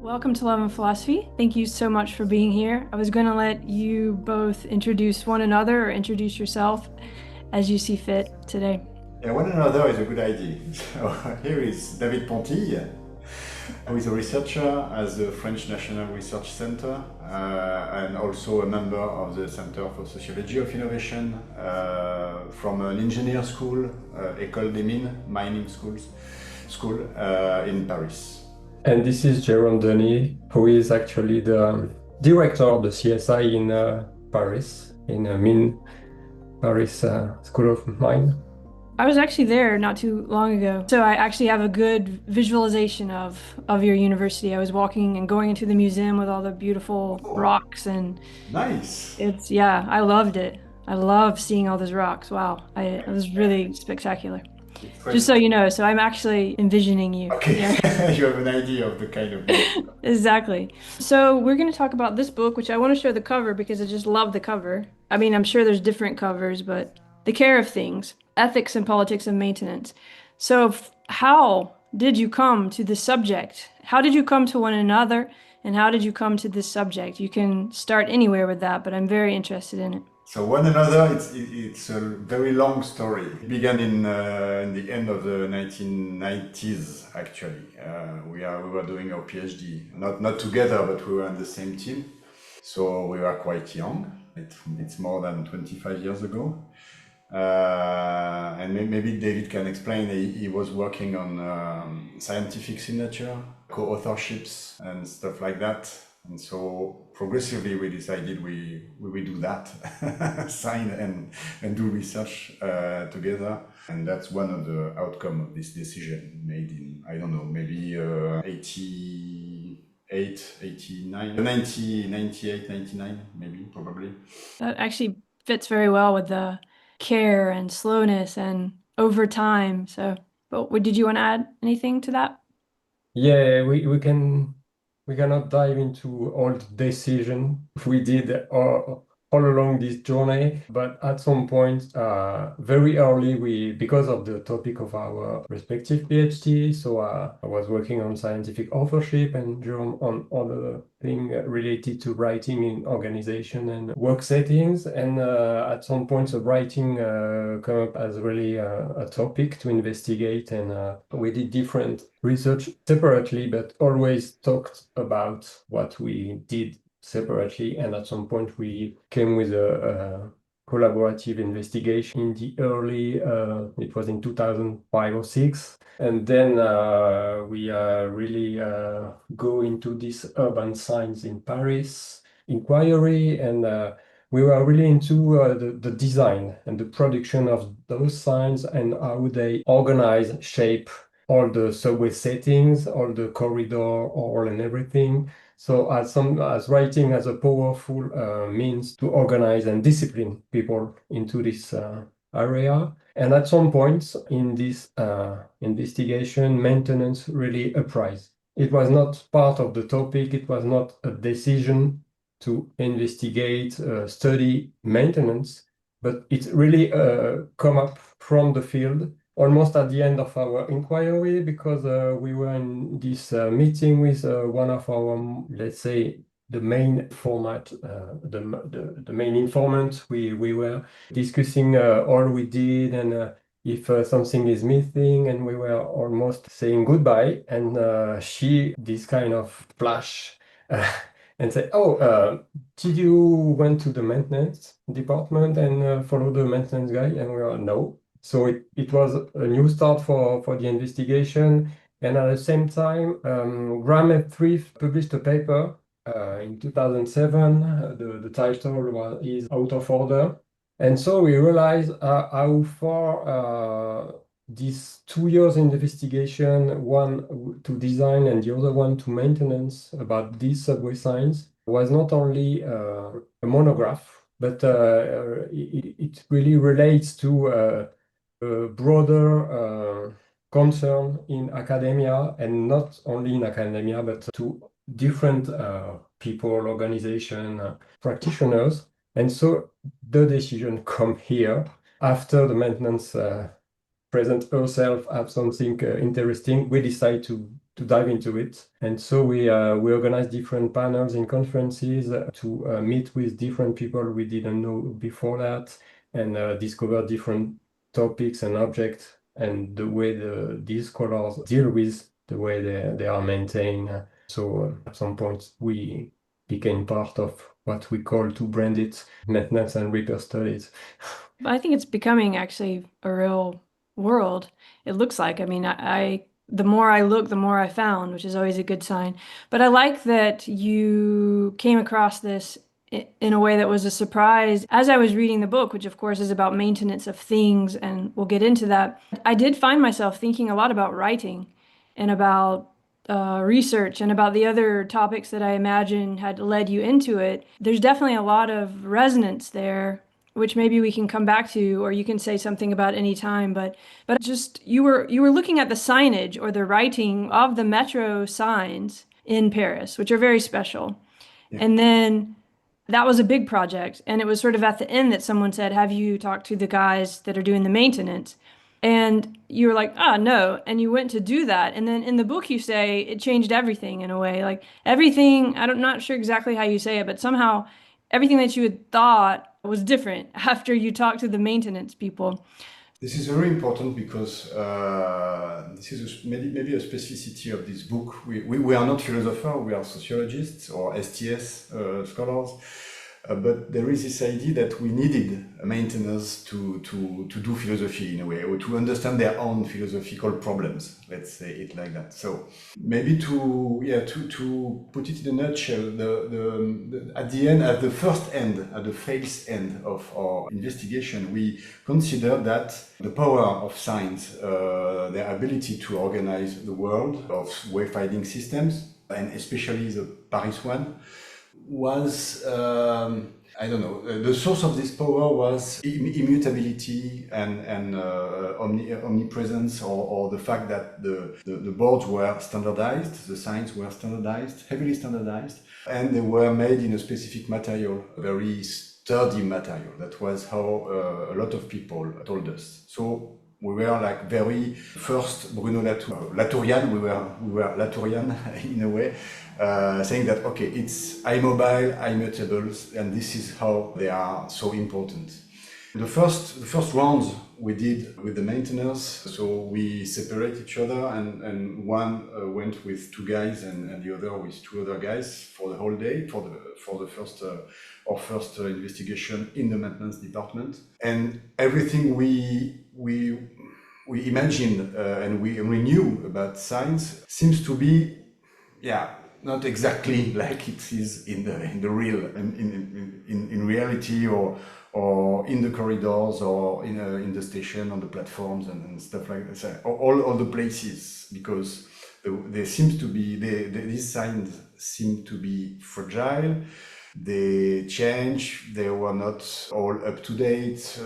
Welcome to Love and Philosophy. Thank you so much for being here. I was going to let you both introduce one another or introduce yourself as you see fit today. Yeah, one another is a good idea. So here is David Pontille, who is a researcher at the French National Research Center and also a member of the Center for Sociology of Innovation from an engineer school, École des Mines, mining school in Paris. And this is Jérôme Denis, who is actually the director of the CSI in Paris, in Mines Paris School of Mine. I was actually there not too long ago, so I actually have a good visualization of your university. I was walking and going into the museum with all the beautiful rocks, and Nice. I loved it. I love seeing all those rocks. Wow, it was really spectacular. Just so you know, so I'm actually envisioning you. Okay, Yeah. you have an idea of the kind of book. Exactly. So we're going to talk about this book, which I want to show the cover because I just love the cover. I mean, I'm sure there's different covers, but The Care of Things, Ethics and Politics of Maintenance. So how did you come to this subject? How did you come to one another? And how did you come to this subject? You can start anywhere with that, but I'm very interested in it. So one another, it's a very long story. It began in the end of the 1990s. Actually, we were doing our PhD, not together, but we were on the same team. So we were quite young. It's more than 25 years ago. And maybe David can explain. He was working on scientific signature, co-authorships, and stuff like that. And so progressively we decided we will do that, sign and do research together. And that's one of the outcome of this decision made in, I don't know, maybe 88, 89, 90, 98, 99, maybe, probably. That actually fits very well with the care and slowness and over time. So, but did you want to add anything to that? Yeah, we cannot dive into all the decision we did all along this journey, but at some point, very early, because of the topic of our respective PhD, so I was working on scientific authorship and Jerome on other thing related to writing in organization and work settings. And at some point, the writing came up as really a topic to investigate, and we did different research separately, but always talked about what we did separately. And at some point we came with a collaborative investigation in the early, it was in 2005 or 6. And then we really go into this urban science in Paris inquiry, and we were really into the design and the production of those signs and how they organize, shape all the subway settings, all the corridor, all and everything. So as writing as a powerful means to organize and discipline people into this area. And at some point in this investigation, maintenance really appraised. It was not part of the topic. It was not a decision to investigate, study maintenance, but it really come up from the field almost at the end of our inquiry, because we were in this meeting with one of our, let's say, the main format, the main informant. We were discussing all we did and if something is missing, and we were almost saying goodbye. And she, this kind of flash, and say, "Oh, did you went to the maintenance department and follow the maintenance guy?" And we were, "No." So it was a new start for the investigation. And at the same time, Graham Thrift published a paper in 2007. The title is Out of Order. And so we realized how far these 2 years investigation, one to design and the other one to maintenance about these subway signs, was not only a monograph, but it really relates to broader concern in academia, and not only in academia, but to different people, organization, practitioners. And so the decision come here after the maintenance present herself have something interesting. We decide to dive into it. And so we organize different panels and conferences to meet with different people we didn't know before that, and discover different topics and objects, and the way these scholars deal with the way they are maintained. So at some point we became part of what we call, to brand it, maintenance and repair studies. I think it's becoming actually a real world. It looks like. I mean, the more I look, the more I found, which is always a good sign. But I like that you came across this in a way that was a surprise. As I was reading the book, which of course is about maintenance of things, and we'll get into that, I did find myself thinking a lot about writing and about research and about the other topics that I imagine had led you into it. There's definitely a lot of resonance there, which maybe we can come back to, or you can say something about any time. But just you were looking at the signage or the writing of the metro signs in Paris, which are very special. Yeah. And then that was a big project, and it was sort of at the end that someone said, "Have you talked to the guys that are doing the maintenance?" And you were like, "Ah, no." And you went to do that. And then in the book, you say it changed everything in a way. Like everything, I'm not sure exactly how you say it, but somehow everything that you had thought was different after you talked to the maintenance people. This is very important because this is maybe a specificity of this book. We are not philosophers, we are sociologists or STS scholars. But there is this idea that we needed maintainers to do philosophy in a way, or to understand their own philosophical problems, let's say it like that. So maybe to put it in a nutshell, at the end, at the first end, at the phase end of our investigation, we consider that the power of science, their ability to organize the world of wayfinding systems, and especially the Paris one, was, I don't know, the source of this power was immutability and omnipresence, or the fact that the boards were standardized, the signs were standardized, heavily standardized, and they were made in a specific material, very sturdy material. That was how a lot of people told us. So we were like very first Bruno Latourian, we were Latourian in a way, saying that, okay, it's immobile, immutable, and this is how they are so important. The first rounds we did with the maintainers, so we separate each other, and one went with two guys and the other with two other guys for the whole day, for the first our first investigation in the maintenance department. And everything we imagined and we knew about science seems to be, not exactly like it is in the real, in reality, or in the corridors, or in the station, on the platforms, and stuff like that. All the places, because there seems to be these signs seem to be fragile. They change. They were not all up to date.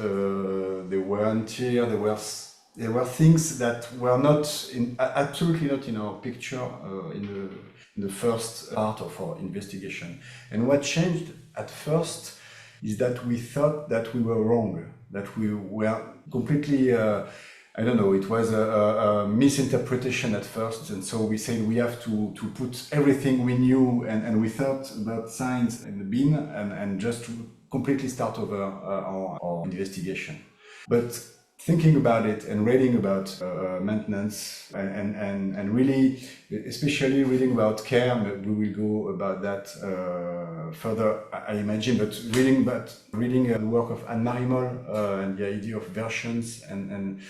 They weren't here. There were things that were absolutely not in our picture in the first part of our investigation. And what changed at first is that we thought that we were wrong, that we were completely, I don't know, it was a misinterpretation at first. And so we said we have to put everything we knew and we thought about science in the bin, and just to completely start over our investigation. But thinking about it and reading about maintenance and really, especially reading about care, we will go about that further, I imagine, but reading the work of Anne Marimol and the idea of versions, and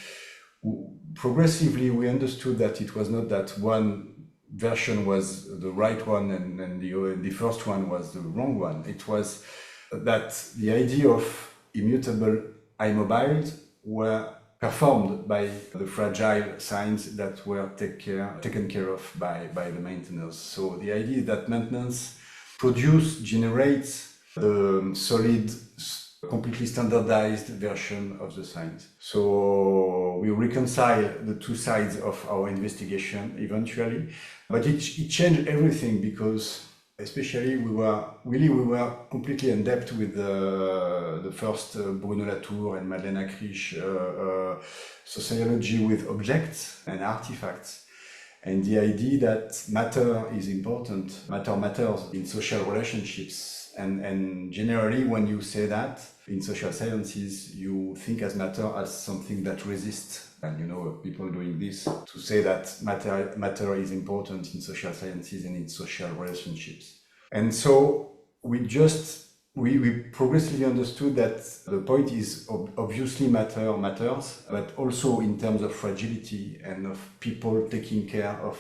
progressively we understood that it was not that one version was the right one and the first one was the wrong one. It was that the idea of immutable immobiles were performed by the fragile signs that were taken care of by the maintainers. So the idea that maintenance generates the solid, completely standardized version of the signs. So we reconcile the two sides of our investigation eventually, but it changed everything, because especially we were completely in depth with the first Bruno Latour and Madeleine Acriche sociology with objects and artifacts. And the idea that matter is important, matter matters in social relationships. And generally, when you say that in social sciences, you think as matter as something that resists. And you know, people doing this to say that matter is important in social sciences and in social relationships. And so we progressively understood that the point is obviously matter matters, but also in terms of fragility and of people taking care of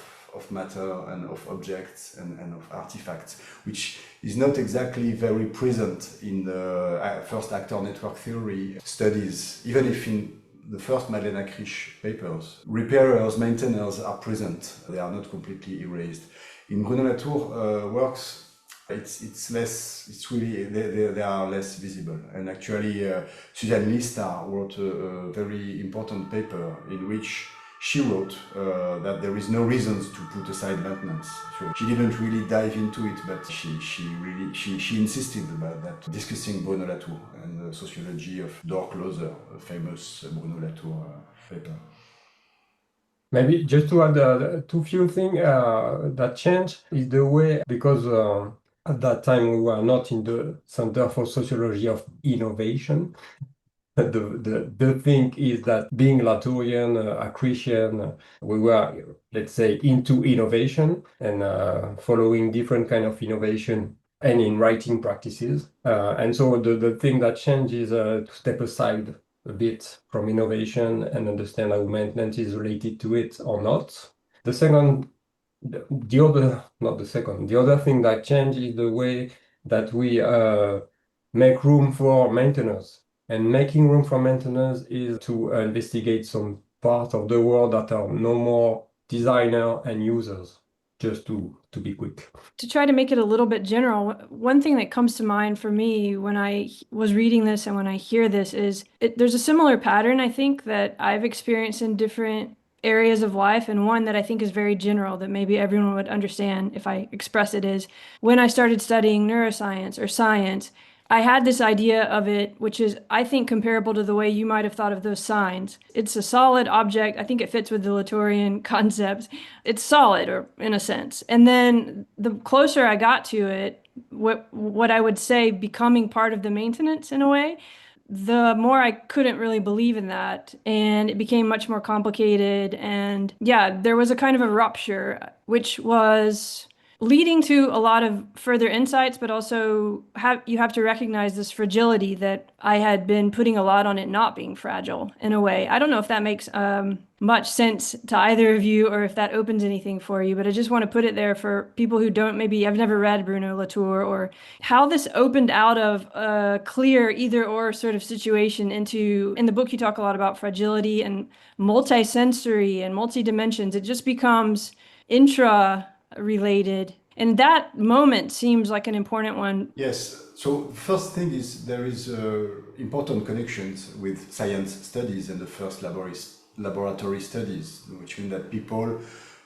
matter and of objects and of artifacts, which is not exactly very present in the first actor network theory studies, even if in the first Madeleine Krisch papers, repairers, maintainers are present. They are not completely erased. In Bruno Latour works, it's really, they are less visible. And actually, Suzanne Lista wrote a very important paper in which she wrote that there is no reasons to put aside maintenance. So she didn't really dive into it, but she insisted about that, discussing Bruno Latour and the sociology of door closer, a famous Bruno Latour paper. Maybe just to add two few things that changed is the way, because at that time we were not in the Center for Sociology of Innovation. The thing is that being Latourian, Acrisian, we were, let's say, into innovation and following different kind of innovation and in writing practices. And so the thing that changed is to step aside a bit from innovation and understand how maintenance is related to it or not. The other thing that changed is the way that we make room for maintenance. And making room for maintenance is to investigate some part of the world that are no more designer and users, just to be quick. To try to make it a little bit general, one thing that comes to mind for me when I was reading this and when I hear this is there's a similar pattern, I think, that I've experienced in different areas of life, and one that I think is very general that maybe everyone would understand if I express it is when I started studying neuroscience or science, I had this idea of it, which is, I think, comparable to the way you might have thought of those signs. It's a solid object. I think it fits with the Latourian concept. It's solid, or in a sense. And then the closer I got to it, what I would say becoming part of the maintenance in a way, the more I couldn't really believe in that. And it became much more complicated. And yeah, there was a kind of a rupture, which was leading to a lot of further insights, but also you have to recognize this fragility that I had been putting a lot on it not being fragile in a way. I don't know if that makes much sense to either of you or if that opens anything for you, but I just want to put it there for people who maybe have never read Bruno Latour, or how this opened out of a clear either or sort of situation into, in the book you talk a lot about fragility and multisensory and multi-dimensions. It just becomes intra-related. And that moment seems like an important one. Yes. So the first thing is there is important connections with science studies and the first laboratory studies, which mean that people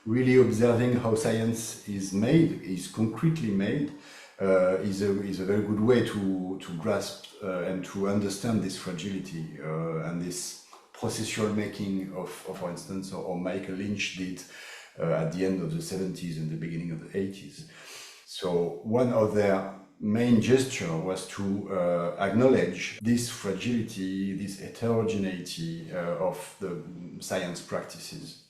really observing how science is made, is concretely made, is a very good way to grasp and to understand this fragility and this processual making of, for instance, or Michael Lynch did at the end of the 70s and the beginning of the 80s. So one of their main gesture was to acknowledge this fragility, this heterogeneity of the science practices.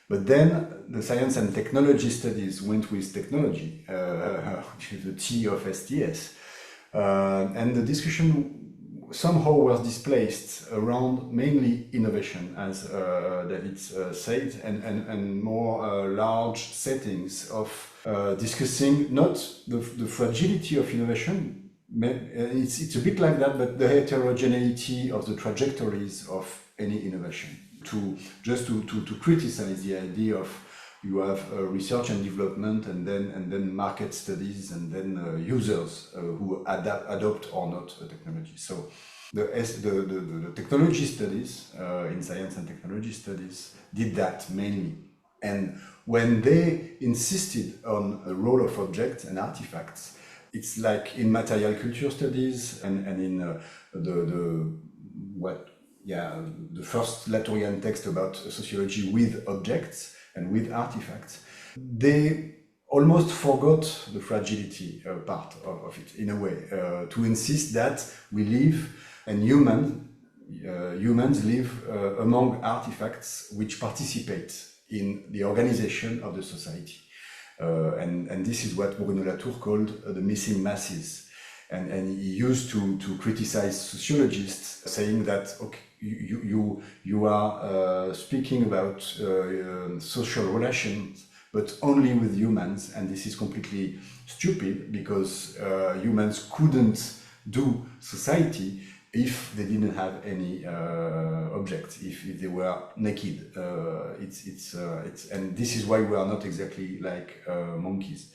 But then the science and technology studies went with technology, which is the T of STS. And the discussion somehow was displaced around mainly innovation, as David said, and more large settings of discussing not the fragility of innovation. It's a bit like that, but the heterogeneity of the trajectories of any innovation. To criticize the idea of you have research and development, and then market studies, and then users who adopt or not a technology. So the technology studies in science and technology studies did that mainly. And when they insisted on a role of objects and artifacts, it's like in material culture studies and in the first Latourian text about sociology with objects. and with artifacts, they almost forgot the fragility part of it, in a way, to insist that we live, and humans live among artifacts which participate in the organization of the society. And this is what Bruno Latour called the missing masses. And he used to criticize sociologists, saying that, okay, you are speaking about social relations, but only with humans, and this is completely stupid, because humans couldn't do society if they didn't have any objects, if they were naked. And this is why we are not exactly like monkeys.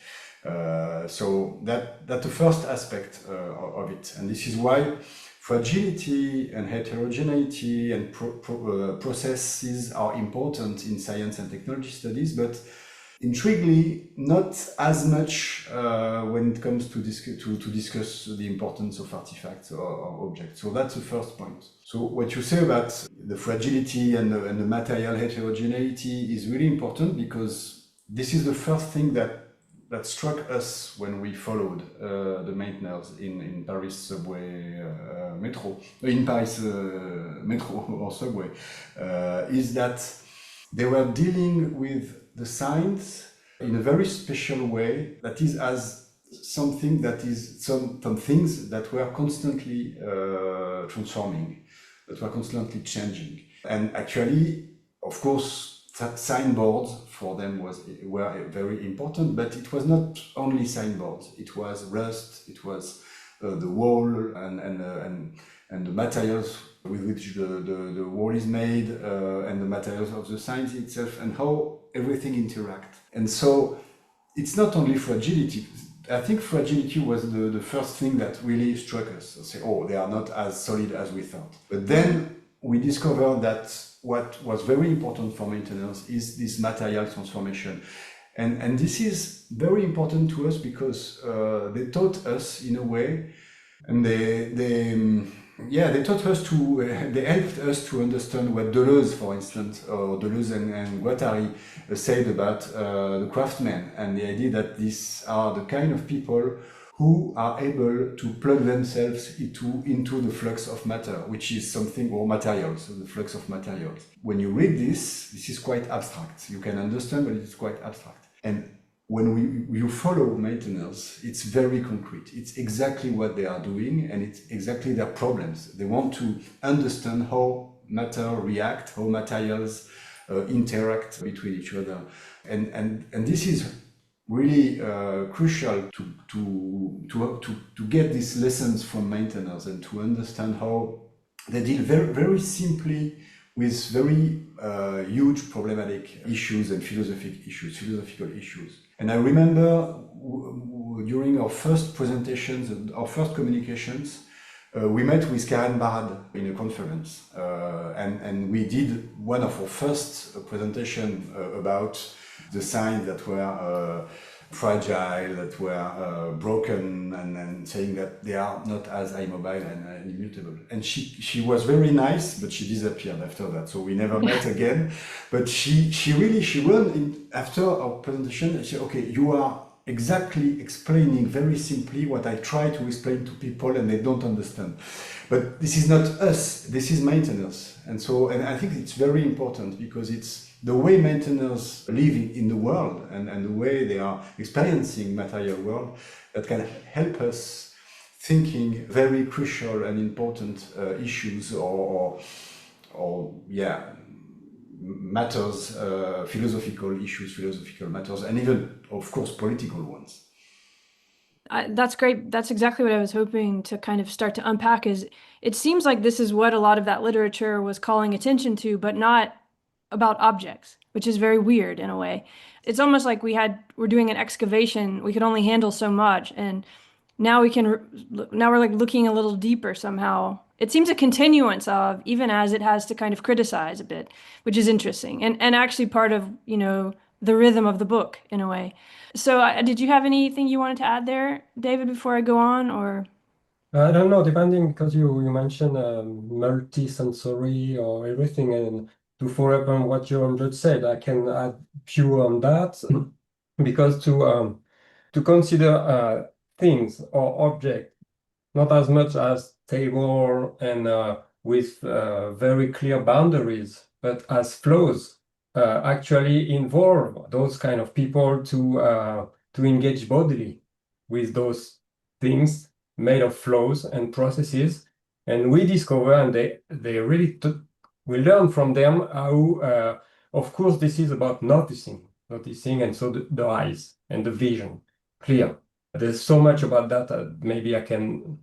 So that's the first aspect of it, and this is why fragility and heterogeneity and processes are important in science and technology studies, but intriguingly, not as much when it comes to discuss the importance of artifacts or objects. So that's the first point. So what you say about the fragility and the material heterogeneity is really important, because this is the first thing that struck us when we followed the maintainers in Paris subway metro, in Paris metro or subway, is that they were dealing with the science in a very special way, that is as something that is some things that were constantly transforming, that were constantly changing. And actually, of course, signboards for them were very important, but it was not only signboards. It was rust, it was the wall and the materials with which the wall is made, and the materials of the signs itself, and how everything interacts. And so it's not only fragility. I think fragility was the first thing that really struck us. Say, oh, they are not as solid as we thought. But then we discovered that what was very important for maintenance is this material transformation. And this is very important to us, because they taught us in a way, and they taught us they helped us to understand what Deleuze, for instance, or Deleuze and Guattari said about the craftsmen, and the idea that these are the kind of people who are able to plug themselves into the flux of matter, which is something, or materials, so the flux of materials. When you read this is quite abstract. You can understand, but it's quite abstract. And when you follow maintainers, it's very concrete. It's exactly what they are doing, and it's exactly their problems. They want to understand how matter react, how materials interact between each other. And this is really crucial to get these lessons from maintainers, and to understand how they deal very, very simply with very huge problematic issues and philosophical issues. And I remember during our first presentations, our first communications, we met with Karen Barad in a conference, and we did one of our first presentation about the signs that were fragile, that were broken, and saying that they are not as immobile and immutable. And she was very nice, but she disappeared after that, so we never met again. But she went after our presentation. She said, "Okay, you are exactly explaining very simply what I try to explain to people, and they don't understand. But this is not us. This is maintainers." And I think it's very important, because it's the way maintainers live in the world, and the way they are experiencing material world, that can help us thinking very crucial and important issues or matters, philosophical issues, philosophical matters, and even, of course, political ones. That's great. That's exactly what I was hoping to kind of start to unpack. Is it seems like this is what a lot of that literature was calling attention to, but not about objects, which is very weird in a way. It's almost like we're doing an excavation. We could only handle so much, and now we're like looking a little deeper somehow. It seems a continuance of, even as it has to kind of criticize a bit, which is interesting, and actually part of, the rhythm of the book in a way. So did you have anything you wanted to add there, David, before I go on, or? I don't know, depending, because you mentioned multi-sensory or everything, and to follow up on what Jérôme just said, I can add few on that because to consider things or objects not as much as table and with very clear boundaries, but as flows actually involve those kind of people to engage bodily with those things made of flows and processes. And we discover, and they really we learn from them how, of course, this is about noticing, and so the eyes and the vision, clear. There's so much about that. Maybe I can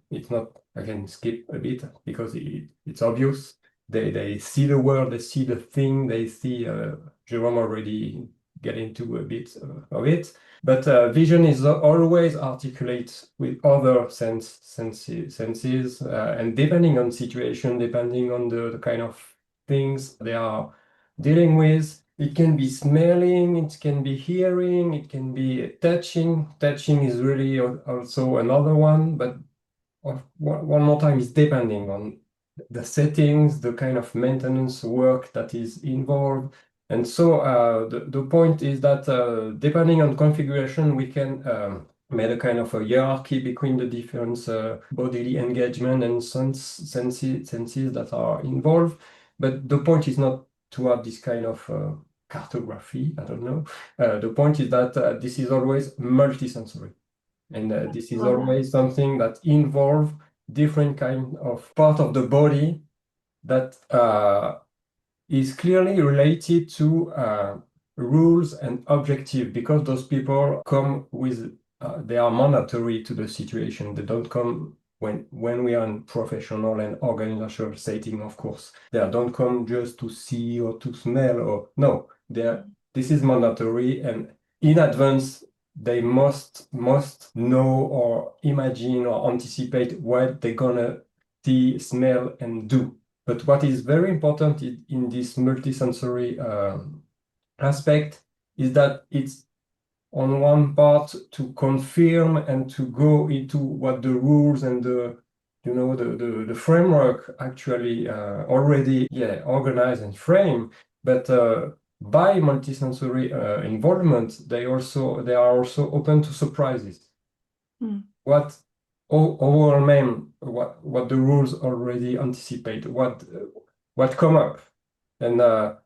skip a bit because it's obvious. They see the world, they see the thing, they see. Jérôme already get into a bit of it, but vision is always articulate with other senses, and depending on situation, depending on the kind of things they are dealing with. It can be smelling, it can be hearing, it can be touching. Touching is really also another one, but one more time, it's depending on the settings, the kind of maintenance work that is involved. And so the point is that depending on configuration, we can make a kind of a hierarchy between the different bodily engagement and senses that are involved. But the point is not to have this kind of cartography, I don't know. The point is that this is always multisensory. And this is always something that involves different kind of part of the body that is clearly related to rules and objective, because those people come with, they are mandatory to the situation. They don't come when we are in professional and organizational setting, of course. They don't come just to see or to smell, or no, this is mandatory, and in advance they must know or imagine or anticipate what they're gonna see, smell, and do. But what is very important in this multisensory aspect is that it's on one part to confirm and to go into what the rules and the framework actually already organize and frame. But by multisensory involvement, they are also open to surprises. What overwhelm what the rules already anticipate, what come up, and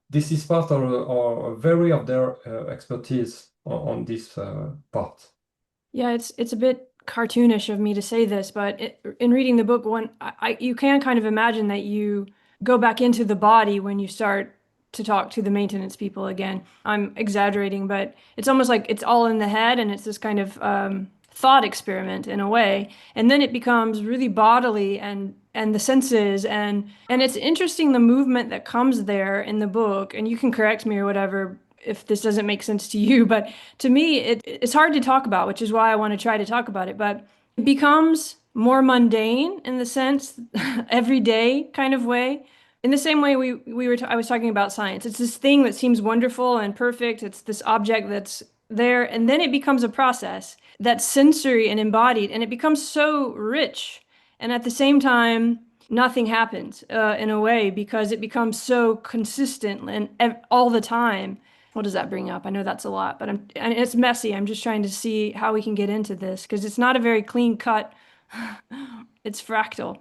this is part of very of their expertise on this part. Yeah, it's a bit cartoonish of me to say this, but in reading the book, you can kind of imagine that you go back into the body when you start to talk to the maintenance people again. I'm exaggerating, but it's almost like it's all in the head, and it's this kind of thought experiment in a way, and then it becomes really bodily and the senses, and it's interesting the movement that comes there in the book, and you can correct me or whatever if this doesn't make sense to you, but to me it's hard to talk about, which is why I want to try to talk about it. But it becomes more mundane in the sense everyday kind of way, in the same way I was talking about science. It's this thing that seems wonderful and perfect. It's this object that's there, and then it becomes a process that's sensory and embodied, and it becomes so rich, and at the same time nothing happens in a way, because it becomes so consistent and all the time. What does that bring up? I know that's a lot, but and it's messy. I'm just trying to see how we can get into this, because it's not a very clean cut. It's fractal.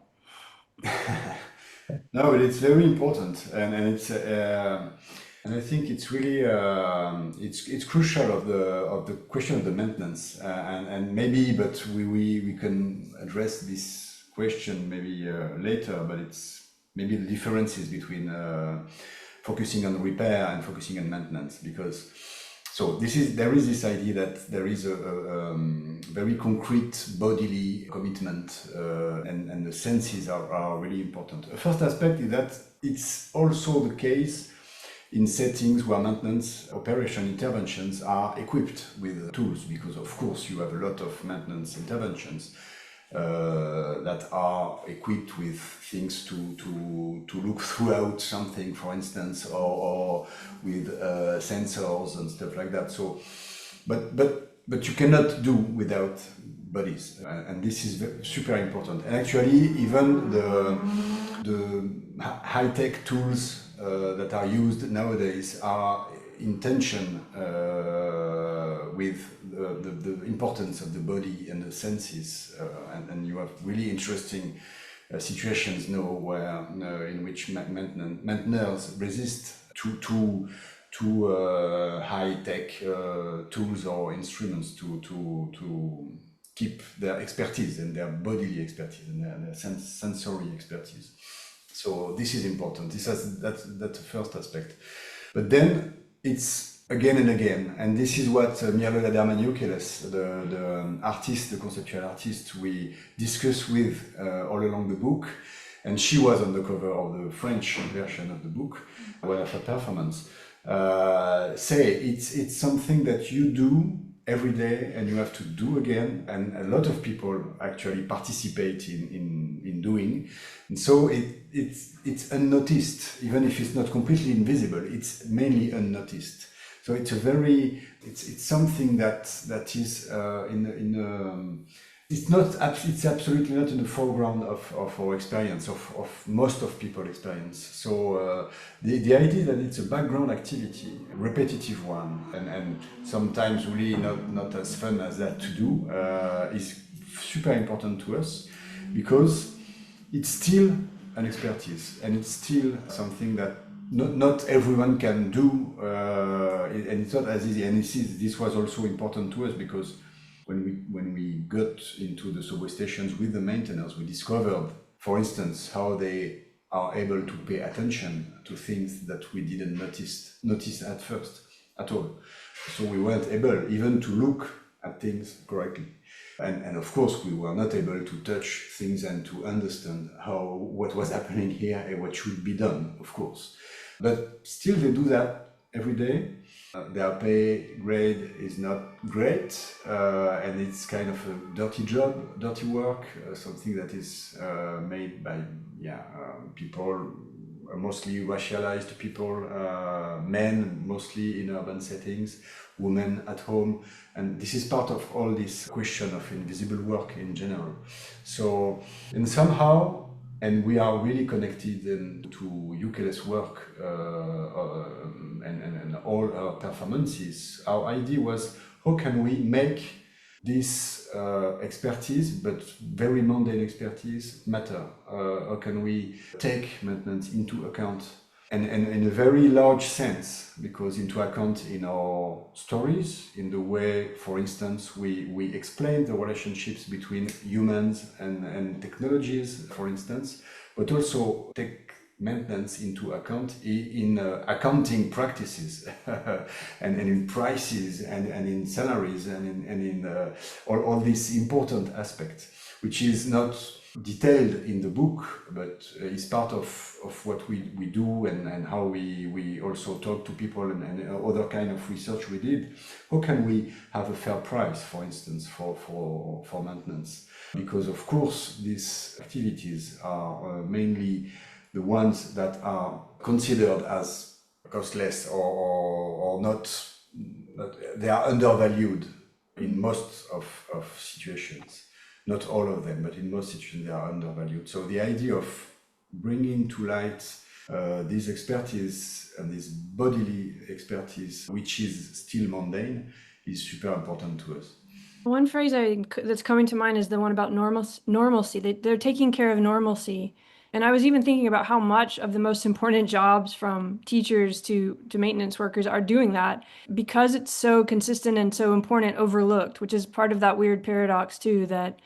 No, but it's very important, and it's and I think it's really it's crucial of the question of the maintenance, and maybe, but we can address this question maybe later. But it's maybe the differences between focusing on repair and focusing on maintenance, because there is this idea that there is a very concrete bodily commitment, and the senses are really important. The first aspect is that it's also the case in settings where maintenance operation interventions are equipped with tools, because of course you have a lot of maintenance interventions that are equipped with things to look throughout something, for instance, or with sensors and stuff like that. So, but you cannot do without bodies, and this is super important. And actually, even the high-tech tools that are used nowadays are in tension with the importance of the body and the senses, and you have really interesting situations now where in which maintainers resist to high-tech tools or instruments to keep their expertise and their bodily expertise and their sensory expertise. So this is important. That's the first aspect. But then it's again and again, and this is what Mirlola Dermanioukeles, the artist, the conceptual artist, we discuss with all along the book, and she was on the cover of the French version of the book, one of her performance. Say it's something that you do every day and you have to do again, and a lot of people actually participate in doing, and so it's unnoticed, even if it's not completely invisible. It's mainly unnoticed. So it's it's something that is it's absolutely not in the foreground of our experience, of most of people's experience. So the idea that it's a background activity, repetitive one, and sometimes really not as fun as that to do, is super important to us, because it's still an expertise, and it's still something that not everyone can do, and it's not as easy. And this was also important to us, because when we got into the subway stations with the maintainers, we discovered, for instance, how they are able to pay attention to things that we didn't notice at first at all. So we weren't able even to look at things correctly. And of course, we were not able to touch things and to understand what was happening here and what should be done, of course. But still, they do that every day. Their pay grade is not great, and it's kind of a dirty job, dirty work, something that is made by people, mostly racialized people, men mostly in urban settings, women at home, and this is part of all this question of invisible work in general. So, and somehow, and we are really connected to Ukele's work and all our performances. Our idea was, how can we make this expertise, but very mundane expertise, matter? How can we take maintenance into account? And in a very large sense, because into account in our stories, in the way, for instance, we explain the relationships between humans and technologies, for instance, but also take maintenance into account in accounting practices and in prices and in salaries and in all these important aspects, which is not detailed in the book, but is part of what we do and how we also talk to people and other kind of research we did. How can we have a fair price, for instance, for maintenance? Because of course these activities are mainly the ones that are considered as costless or not, they are undervalued in most of situations. Not all of them, but in most situations they are undervalued. So the idea of bringing to light this expertise and this bodily expertise, which is still mundane, is super important to us. One phrase that's coming to mind is the one about normalcy. They're taking care of normalcy. And I was even thinking about how much of the most important jobs, from teachers to maintenance workers, are doing that, because it's so consistent and so important, overlooked, which is part of that weird paradox too that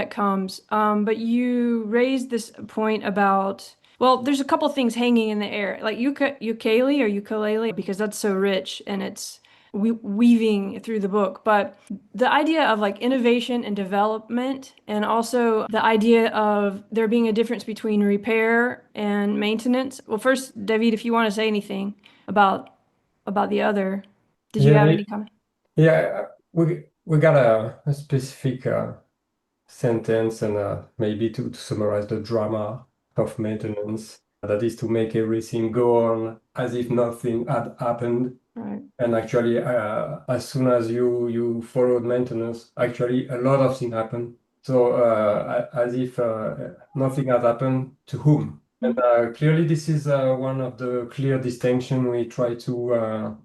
comes. But you raised this point about, well, there's a couple things hanging in the air, like ukulele, because that's so rich and it's weaving through the book. But the idea of like innovation and development, and also the idea of there being a difference between repair and maintenance. Well, first, David, if you want to say anything about the other, did you have any comment? Yeah, we got a specific sentence, and maybe to summarize the drama of maintenance, that is to make everything go on as if nothing had happened. Right. And actually, as soon as you followed maintenance, actually a lot of things happen. So as if nothing has happened, to whom? And clearly, this is one of the clear distinction we try to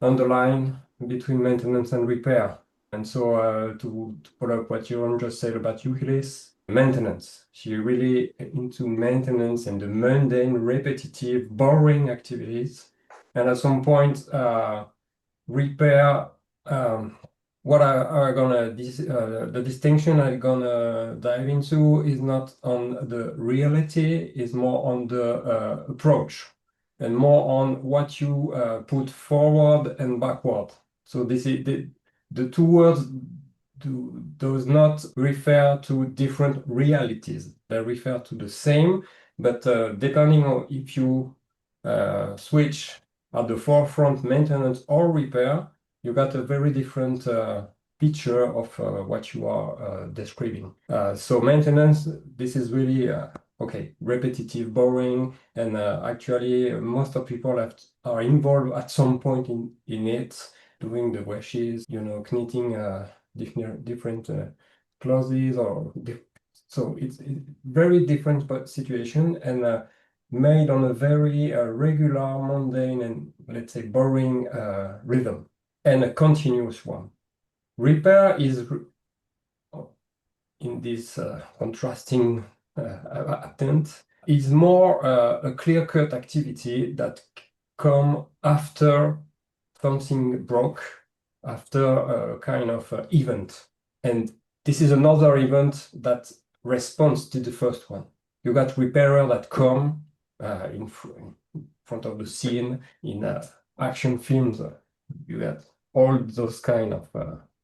underline between maintenance and repair. And so to follow up what Jérôme just said about Euclid, maintenance. She really into maintenance and the mundane, repetitive, boring activities. And at some point, repair. What are gonna the distinction I'm gonna dive into is not on the reality, is more on the approach and more on what you put forward and backward. So this is the two words does not refer to different realities. They refer to the same, but depending on if you switch at the forefront maintenance or repair, you got a very different picture of what you are describing. So maintenance, this is really okay, repetitive, boring, and actually most of people are involved at some point in it, doing the washes, knitting different clothes so it's very different situation and made on a very regular, mundane, and let's say boring rhythm, and a continuous one. Repair is in this contrasting attempt is more a clear-cut activity that come after something broke, after a kind of event. And this is another event that responds to the first one. You got repairer that come in front of the scene in action films. You got all those kind of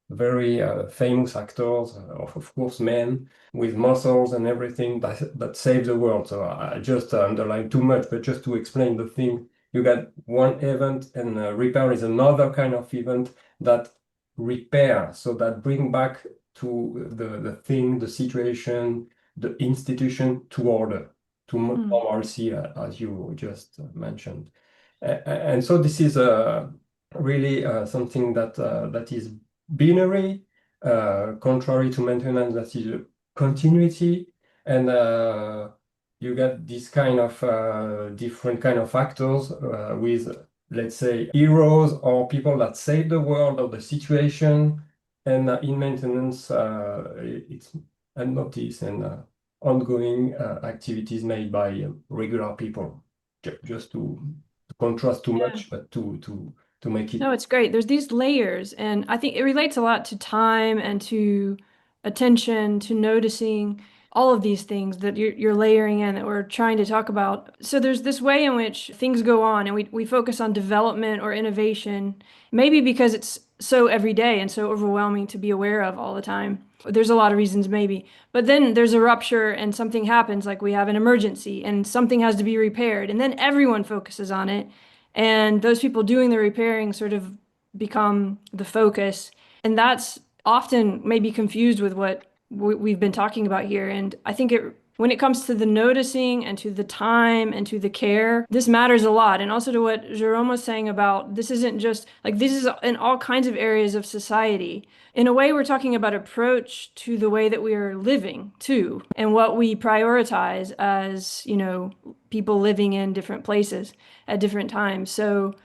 very famous actors, of course, men with muscles and everything that save the world. So I just underline too much, but just to explain the thing, you got one event, and repair is another kind of event that repair, so that bring back to the thing, the situation, the institution to order, to normalcy, as you just mentioned. And so this is really something that is binary, contrary to maintenance, that is a continuity, and you get this kind of different kind of actors with, let's say, heroes or people that save the world or the situation, and in maintenance it's unnoticed and ongoing activities made by regular people. Just to contrast too much, but to make it. No, it's great. There's these layers, and I think it relates a lot to time and to attention, to noticing all of these things that you're layering in that we're trying to talk about. So there's this way in which things go on, and we focus on development or innovation, maybe because it's so everyday and so overwhelming to be aware of all the time. There's a lot of reasons, maybe. But then there's a rupture and something happens, like we have an emergency and something has to be repaired, and then everyone focuses on it. And those people doing the repairing sort of become the focus. And that's often maybe confused with what we've been talking about here. And I think when it comes to the noticing and to the time and to the care, this matters a lot. And also to what Jérôme was saying about this isn't just like this is in all kinds of areas of society. In a way, we're talking about approach to the way that we are living too, and what we prioritize as, people living in different places at different times. So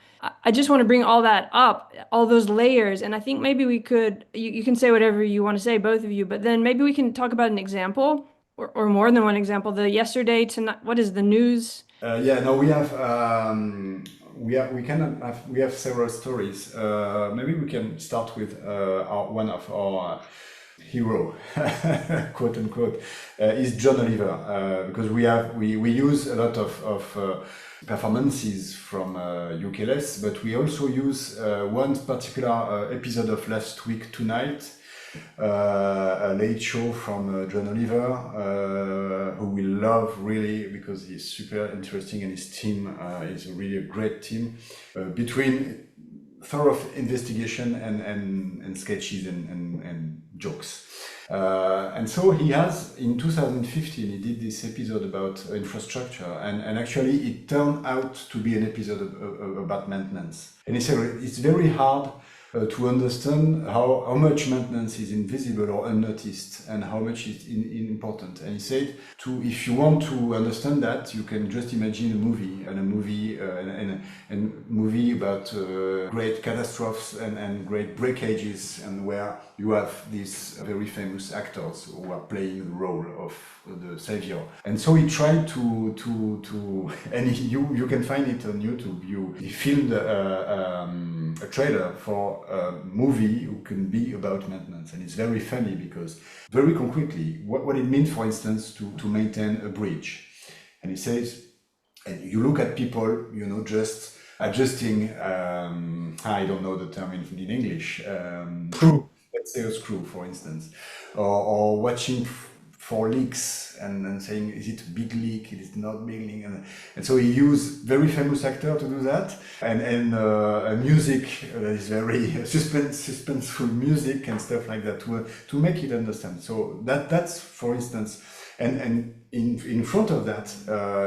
I just want to bring all that up, all those layers. And I think maybe we could, you can say whatever you want to say, both of you, but then maybe we can talk about an example or more than one example. The yesterday tonight, what is the news? No, we have several stories. Maybe we can start with one of our hero, quote unquote, is John Oliver, because we use a lot of performances from UKLS, but we also use one particular episode of Last Week Tonight, a late show from John Oliver, who we love really because he's super interesting and his team is really a great team between thorough investigation and sketches and jokes. And so he has, in 2015, he did this episode about infrastructure, and actually it turned out to be an episode about maintenance. And he said it's very hard to understand how much maintenance is invisible or unnoticed and how much is important. And he said, if you want to understand that, you can just imagine a movie and movie about great catastrophes and great breakages, and where you have these very famous actors who are playing the role of the savior. And so he tried to and you can find it on YouTube. He filmed a trailer for a movie who can be about maintenance, and it's very funny because very concretely what it means, for instance, to maintain a bridge. And he says, and you look at people, just adjusting, I don't know the term in English, screw, let's say a screw, for instance, or watching for leaks and saying, is it a big leak? It is not big leak. And so he used very famous actor to do that, and music that is very suspenseful music and stuff like that to make it understand. So that's for instance, and in front of that,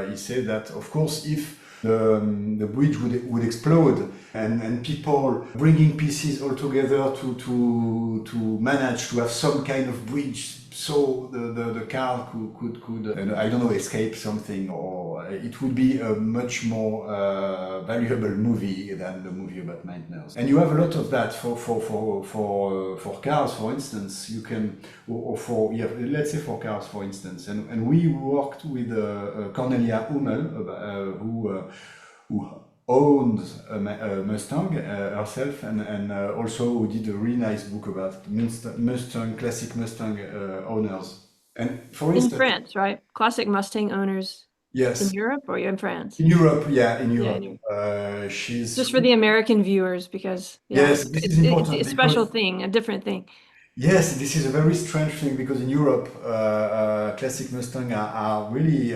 he said that of course if the bridge would explode and people bringing pieces all together to manage to have some kind of bridge, so the car could I don't know, escape something, or it would be a much more valuable movie than the movie about maintenance. And you have a lot of that for cars, for instance. You can, or for, yeah, let's say for cars, for instance. And we worked with Cornelia Hummel, who owns a Mustang herself, and also did a really nice book about Mustang, classic Mustang owners. And for instance, in France, right? Classic Mustang owners. Yes. In Europe or in France? In Europe, yeah, in Europe. Yeah, in Europe. She's just for the American viewers, because yes, this is important. It's a special thing, a different thing. Yes, this is a very strange thing, because in Europe, classic Mustang are really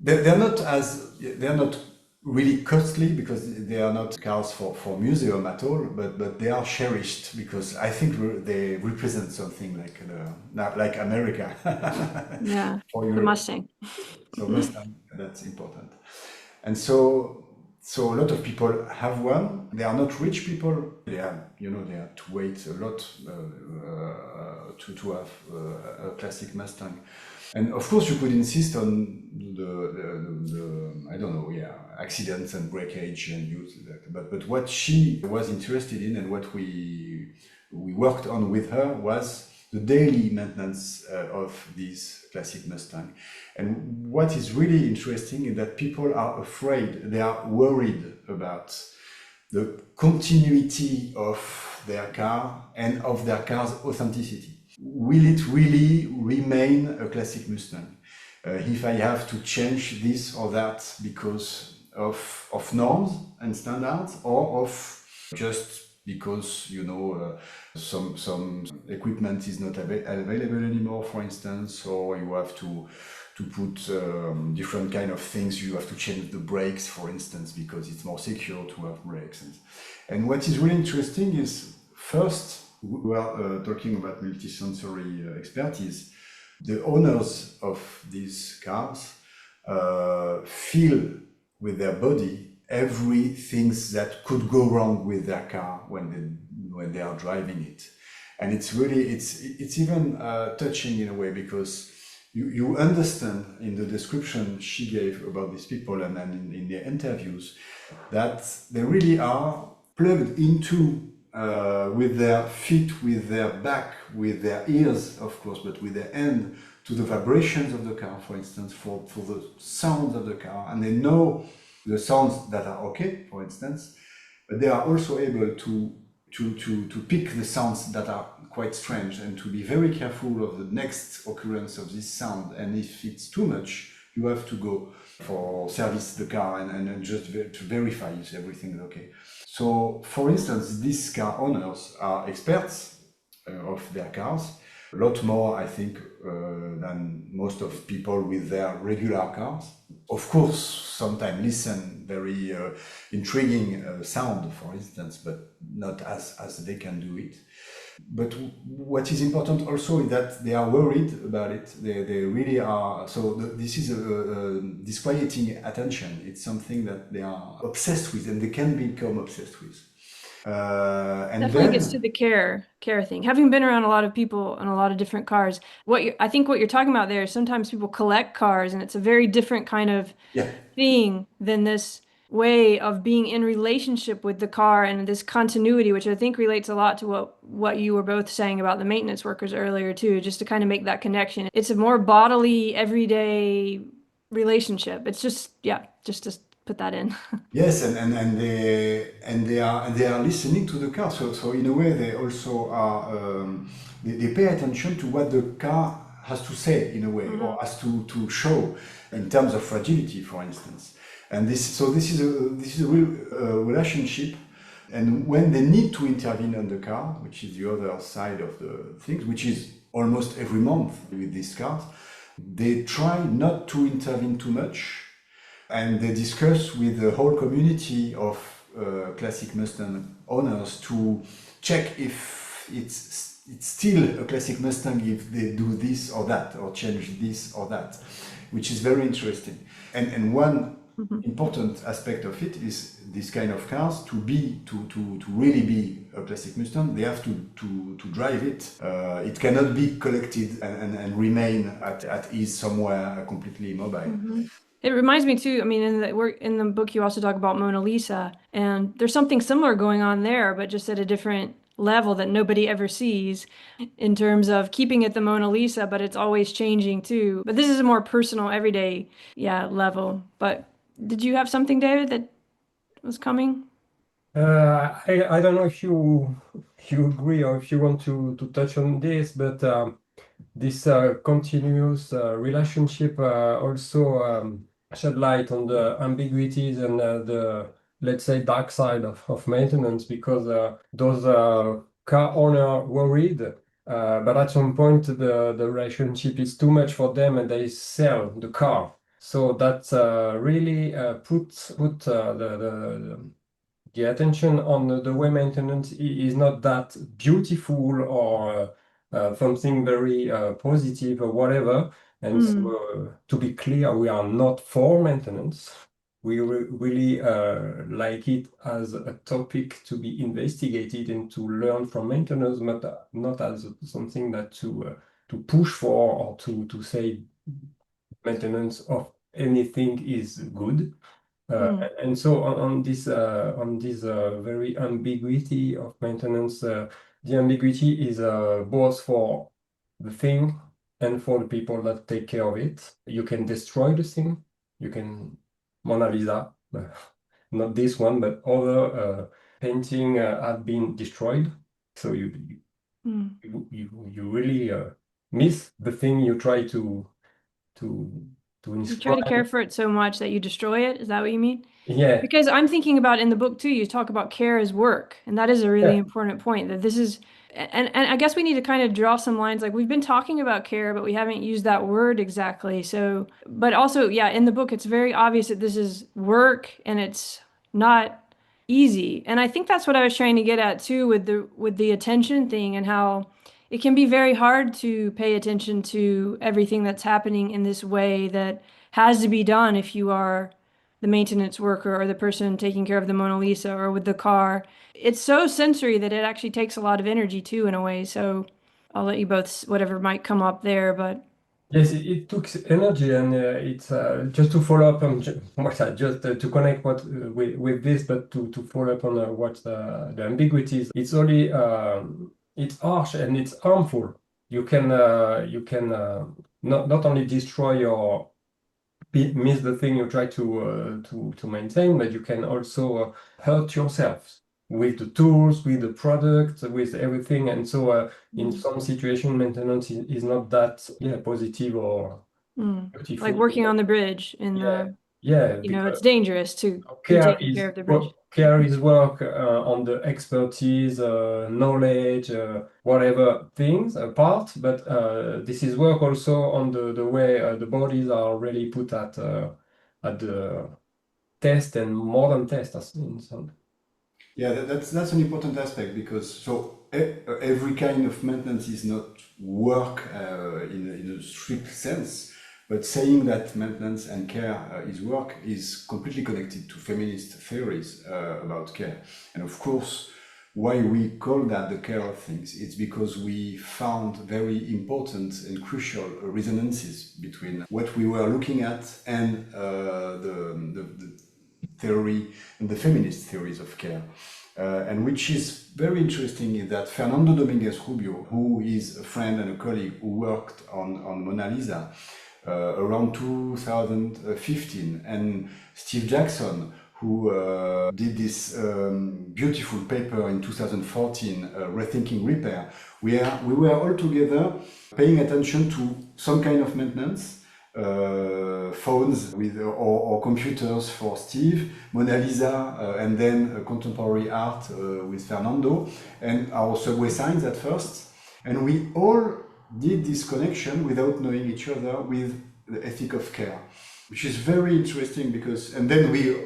they're not really costly, because they are not cars for museum at all, but they are cherished because I think they represent something like America. Yeah, for the Mustang. So Mustang, that's important. And so a lot of people have one. They are not rich people. They have to wait a lot to have a classic Mustang. And of course, you could insist on the I don't know, yeah, accidents and breakage and use that. But what she was interested in, and what we worked on with her, was the daily maintenance of this classic Mustang. And what is really interesting is that people are afraid, they are worried about the continuity of their car and of their car's authenticity. Will it really remain a classic Mustang? If I have to change this or that because of norms and standards, or of just because some equipment is not available anymore, for instance, or you have to put different kind of things. You have to change the brakes, for instance, because it's more secure to have brakes. And what is really interesting is, first, we are talking about multisensory expertise. The owners of these cars feel with their body everything that could go wrong with their car when they are driving it. And it's really, it's even touching in a way, because you understand in the description she gave about these people, and in their interviews, that they really are plugged into with their feet, with their back, with their ears, of course, but with their hand, to the vibrations of the car, for instance, for the sounds of the car. And they know the sounds that are okay, for instance, but they are also able to pick the sounds that are quite strange, and to be very careful of the next occurrence of this sound. And if it's too much, you have to go for service the car and just to verify if everything is okay. So, for instance, these car owners are experts of their cars, a lot more, I think, than most of people with their regular cars. Of course, sometimes listen very intriguing sound, for instance, but not as they can do it. But what is important also is that they are worried about it. They really are. So this is a disquieting attention. It's something that they are obsessed with, and they can become obsessed with. And Definitely then gets to the care thing. Having been around a lot of people and a lot of different cars, I think what you're talking about there is sometimes people collect cars, and it's a very different kind of yeah. thing than this way of being in relationship with the car and this continuity, which I think relates a lot to what you were both saying about the maintenance workers earlier too, just to kind of make that connection. It's a more bodily, everyday relationship. It's just, yeah, just to put that in. Yes, and they are listening to the car. So in a way, they also are they pay attention to what the car has to say in a way, or Mhm. has to show in terms of fragility, for instance. And this is a real relationship. And when they need to intervene on the car, which is the other side of the things, which is almost every month with these cars, they try not to intervene too much, and they discuss with the whole community of classic Mustang owners to check if it's still a classic Mustang if they do this or that, or change this or that, which is very interesting. And one Mhm. important aspect of it is this kind of cars to really be a classic Mustang, they have to drive it. It cannot be collected and remain at ease somewhere completely immobile. Mhm. It reminds me too, I mean, in the book you also talk about Mona Lisa, and there's something similar going on there, but just at a different level that nobody ever sees in terms of keeping it the Mona Lisa, but it's always changing too. But this is a more personal, everyday, yeah, level. But did you have something, David, that was coming? I don't know if you agree or if you want to touch on this, but this continuous relationship also shed light on the ambiguities and the, let's say, dark side of maintenance, because those car owner worried, but at some point the relationship is too much for them and they sell the car. So that really put the attention on the way maintenance is not that beautiful or something very positive or whatever. And so, Mm, to be clear, we are not for maintenance. We really like it as a topic to be investigated and to learn from maintenance, but not as something that to push for or to say maintenance of anything is good. mm. And so on this very ambiguity of maintenance, the ambiguity is both for the thing and for the people that take care of it. You can destroy the thing. You can Mona Lisa, not this one, but other painting have been destroyed. So Mm. you really miss the thing you try to to You try to care inscribe. for it so much that you destroy it. Is that what you mean? Yeah, Because I'm thinking about in the book too, you talk about care as work, and that is a really yeah. important point that this is, and I guess we need to kind of draw some lines. Like we've been talking about care, but we haven't used that word exactly. So, but also, yeah, in the book, it's very obvious that this is work and it's not easy. And I think that's what I was trying to get at too with the attention thing and how it can be very hard to pay attention to everything that's happening in this way that has to be done if you are the maintenance worker or the person taking care of the Mona Lisa or with the car. It's so sensory that it actually takes a lot of energy too, in a way. So I'll let you both, whatever might come up there, but Yes, it took energy, and it's just to follow up on what I just to connect what with this, but to follow up on what the ambiguities. It's only it's harsh and it's harmful. You can not only destroy your miss the thing you try to maintain, but you can also hurt yourself with the tools, with the product, with everything. And so, in mm, some situation, maintenance is not that positive or mm. Like beautiful. working on the bridge in Yeah, the, yeah, you know, because it's dangerous to be care taking care is of the bridge. well, care is work on the expertise, knowledge, whatever things part, but this is work also on the way the bodies are really put at the test and modern test as in some. Yeah, that's an important aspect because every kind of maintenance is not work in a strict sense, but saying that maintenance and care is work is completely connected to feminist theories about care. And of course, Why we call that the care of things? It's because we found very important and crucial resonances between what we were looking at and the theory and the feminist theories of care. And which is very interesting is that Fernando Dominguez Rubio, who is a friend and a colleague who worked on Mona Lisa around 2015, and Steve Jackson, who did this beautiful paper in 2014, Rethinking Repair, we were all together paying attention to some kind of maintenance, phones with or computers for Steve, Mona Lisa, and then contemporary art with Fernando, and our subway signs at first. And we all did this connection without knowing each other with the ethic of care, which is very interesting because, and then we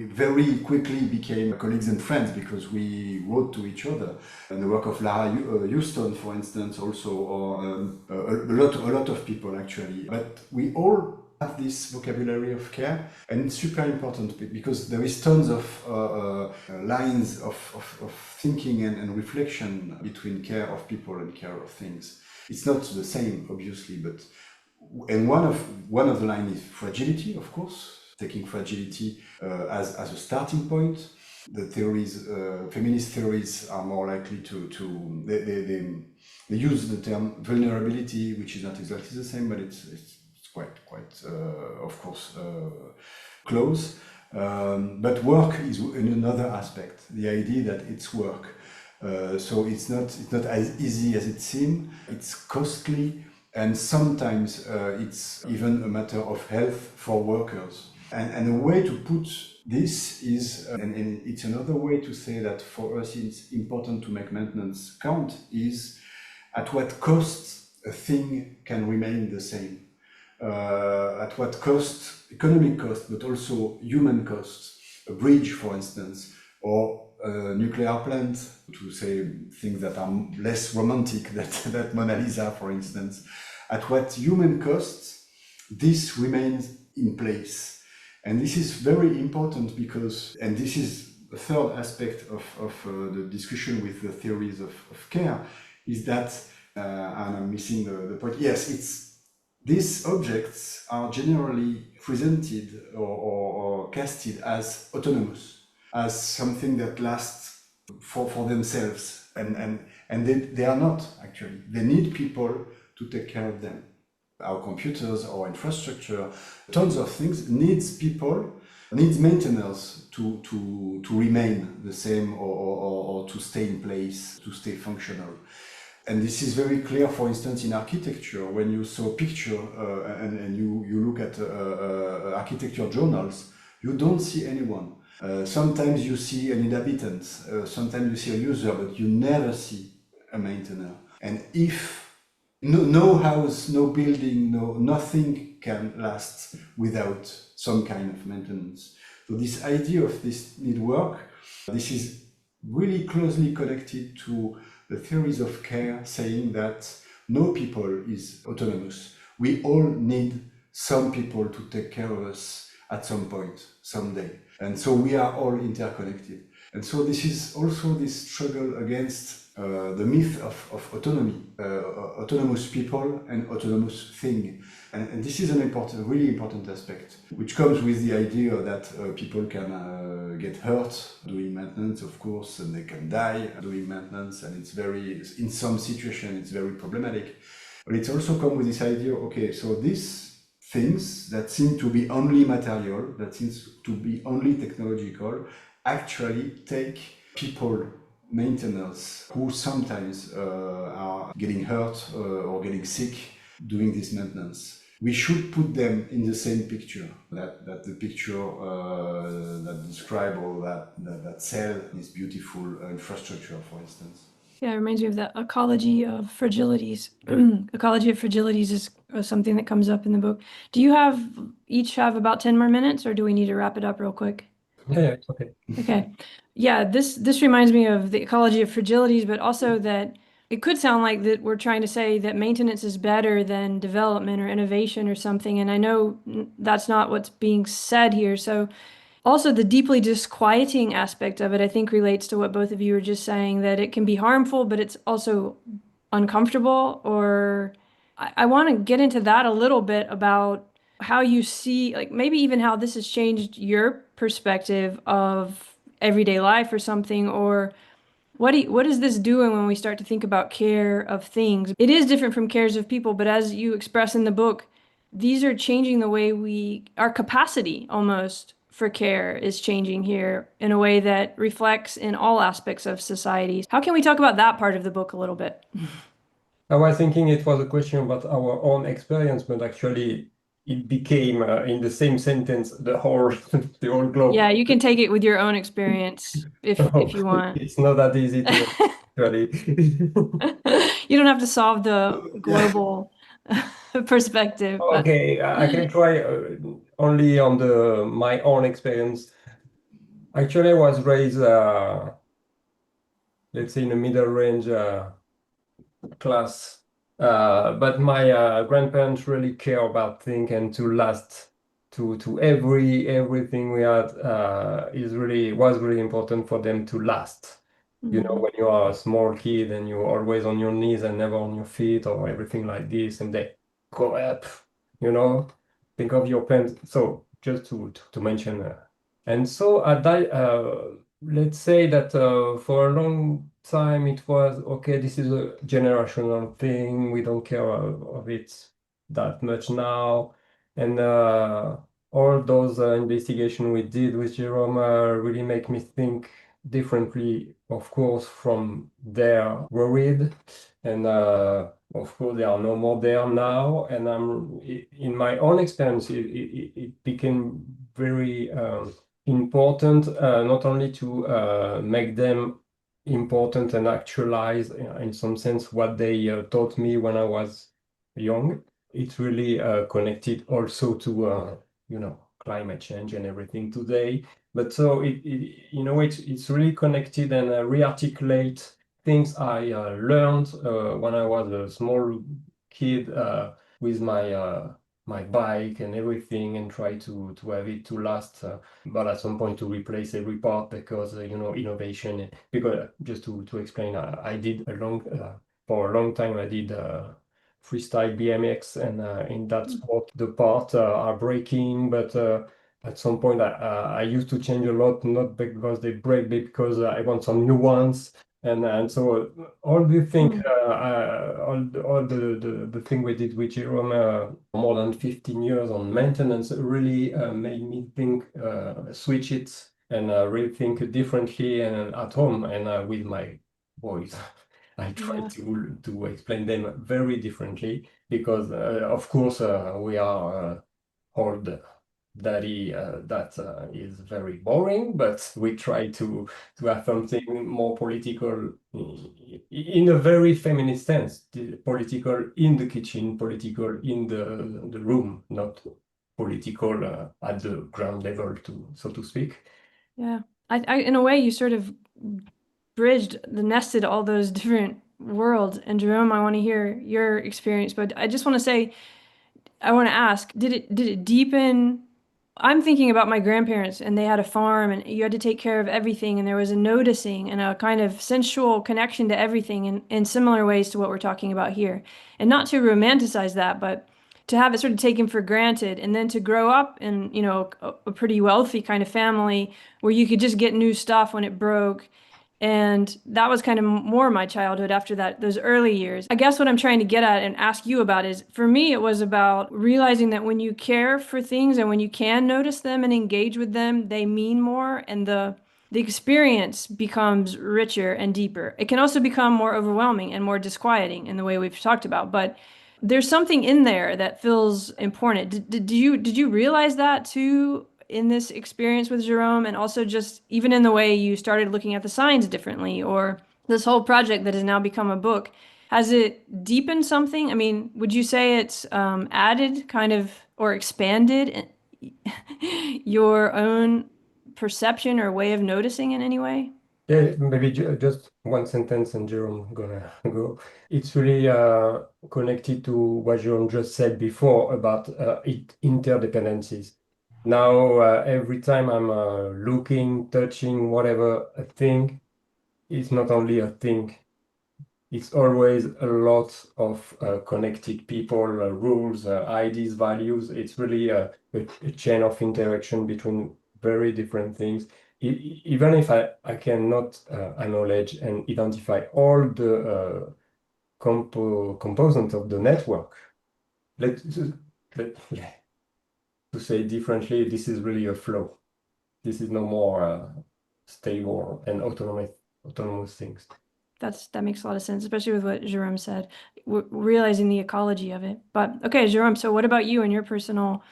very quickly became colleagues and friends because we wrote to each other. And the work of Lara Houston, for instance, also, or a lot of people actually. But we all have this vocabulary of care, and it's super important because there is tons of lines of thinking and reflection between care of people and care of things. It's not the same, obviously, but and one of the lines is fragility, of course. Taking fragility as a starting point. The theories, feminist theories, are more likely to they use the term vulnerability, which is not exactly the same, but it's quite of course close. But work is another aspect. The idea that it's work, so it's not as easy as it seems. It's costly, and sometimes it's even a matter of health for workers. And a way to put this is, and it's another way to say that for us it's important to make maintenance count, is at what cost a thing can remain the same. At what cost, economic cost, but also human cost. A bridge, for instance, or a nuclear plant, to say things that are less romantic than Mona Lisa, for instance. At what human cost this remains in place. And this is very important because, and this is the third aspect of the discussion with the theories of care, is that, and I'm missing the point, yes, these objects are generally presented or casted as autonomous, as something that lasts for themselves, and they are not actually. They need people to take care of them. Our computers, our infrastructure, tons of things needs people, needs maintenance to remain the same or to stay in place, to stay functional. And this is very clear, for instance, in architecture. When you saw a picture and you look at architecture journals, you don't see anyone. Sometimes you see an inhabitant, sometimes you see a user, but you never see a maintainer. And if no house, no building, nothing can last without some kind of maintenance. So this idea of this need work, this is really closely connected to the theories of care saying that no people is autonomous. We all need some people to take care of us at some point, someday. And so we are all interconnected. And so this is also this struggle against the myth of autonomy, autonomous people and autonomous thing. And this is an important, really important aspect, which comes with the idea that people can get hurt doing maintenance, of course, and they can die doing maintenance, and it's very, in some situations, it's very problematic. But it's also come with this idea, okay, so these things that seem to be only material, that seems to be only technological, actually take people, maintainers, who sometimes are getting hurt or getting sick doing this maintenance. We should put them in the same picture, that the picture that describe or that sell this beautiful infrastructure, for instance. Yeah, it reminds me of the ecology of fragilities. Ecology of fragilities is something that comes up in the book. Do you each have about 10 more minutes, or do we need to wrap it up real quick? Yeah, it's okay. Okay. Yeah, this reminds me of the ecology of fragilities, but also that it could sound like that we're trying to say that maintenance is better than development or innovation or something. And I know that's not what's being said here. So Also, the deeply disquieting aspect of it, I think, relates to what both of you were just saying, that it can be harmful, but it's also uncomfortable. Or I want to get into that a little bit about how you see, like maybe even how this has changed your perspective of everyday life or something, or what is this doing when we start to think about care of things? It is different from cares of people, but as you express in the book, these are changing the way our capacity almost for care is changing here in a way that reflects in all aspects of society. How can we talk about that part of the book a little bit? I was thinking it was a question about our own experience, but actually it became in the same sentence the whole the whole globe. Yeah, you can take it with your own experience if So you want. it's not that easy to actually. You don't have to solve the global perspective, but Okay, I can try only on the my own experience. Actually, I was raised, let's say, in a middle range class, but my grandparents really care about things and to last. To everything we had was really important for them to last. You know, Mhm. when you are a small kid and you're always on your knees and never on your feet or everything like this, and they grow up, you know, think of your parents. So just to mention, and so at that, let's say that for a long time it was okay. This is a generational thing. We don't care of it that much now, and all those investigation we did with Jerome really make me think differently, of course, from their worried. And of course, they are no more there now. And in my own experience, it became very important not only to make them important and actualize in some sense what they taught me when I was young. It's really connected also to climate change and everything today. But so it's really connected and rearticulate things I learned when I was a small kid with my bike and everything, and try to have it to last. But at some point to replace every part because innovation. Because just to explain, I did for a long time I did. Freestyle BMX, and in that sport, the parts are breaking, but at some point I used to change a lot, not because they break, but because I want some new ones. And so all the thing, Mm. all the thing we did with Jerome more than 15 years on maintenance really made me think, switch it, and really think differently and at home and with my boys. I try Yeah. to explain them very differently because, of course, we are old daddy that is very boring, but we try to have something more political in a very feminist sense, political in the kitchen, political in the room, not political at the ground level, so to speak. Yeah. In a way, you sort of bridged the nested all those different worlds. And Jerome, I want to hear your experience, but I just want to say, I want to ask, did it deepen? I'm thinking about my grandparents, and they had a farm, and you had to take care of everything, and there was a noticing and a kind of sensual connection to everything in similar ways to what we're talking about here. And not to romanticize that, but to have it sort of taken for granted, and then to grow up in, a pretty wealthy kind of family where you could just get new stuff when it broke. And that was kind of more my childhood after that, those early years. I guess what I'm trying to get at and ask you about is, for me, it was about realizing that when you care for things and when you can notice them and engage with them, they mean more, and the experience becomes richer and deeper. It can also become more overwhelming and more disquieting in the way we've talked about, but there's something in there that feels important. Did you realize that too in this experience with Jerome, and also just even in the way you started looking at the signs differently, or this whole project that has now become a book? Has it deepened something? I mean, would you say it's added kind of or expanded your own perception or way of noticing in any way? Yeah, maybe just one sentence and Jerome gonna go. It's really connected to what Jerome just said before about interdependencies. Now, every time I'm looking, touching, whatever a thing, it's not only a thing. It's always a lot of connected people, rules, ideas, values. It's really a chain of interaction between very different things. Even if I cannot acknowledge and identify all the components of the network, let, let, to say differently, this is really a flow. This is no more stable and autonomous things. That makes a lot of sense, especially with what Jérôme said, realizing the ecology of it. But okay, Jérôme, so what about you and your personal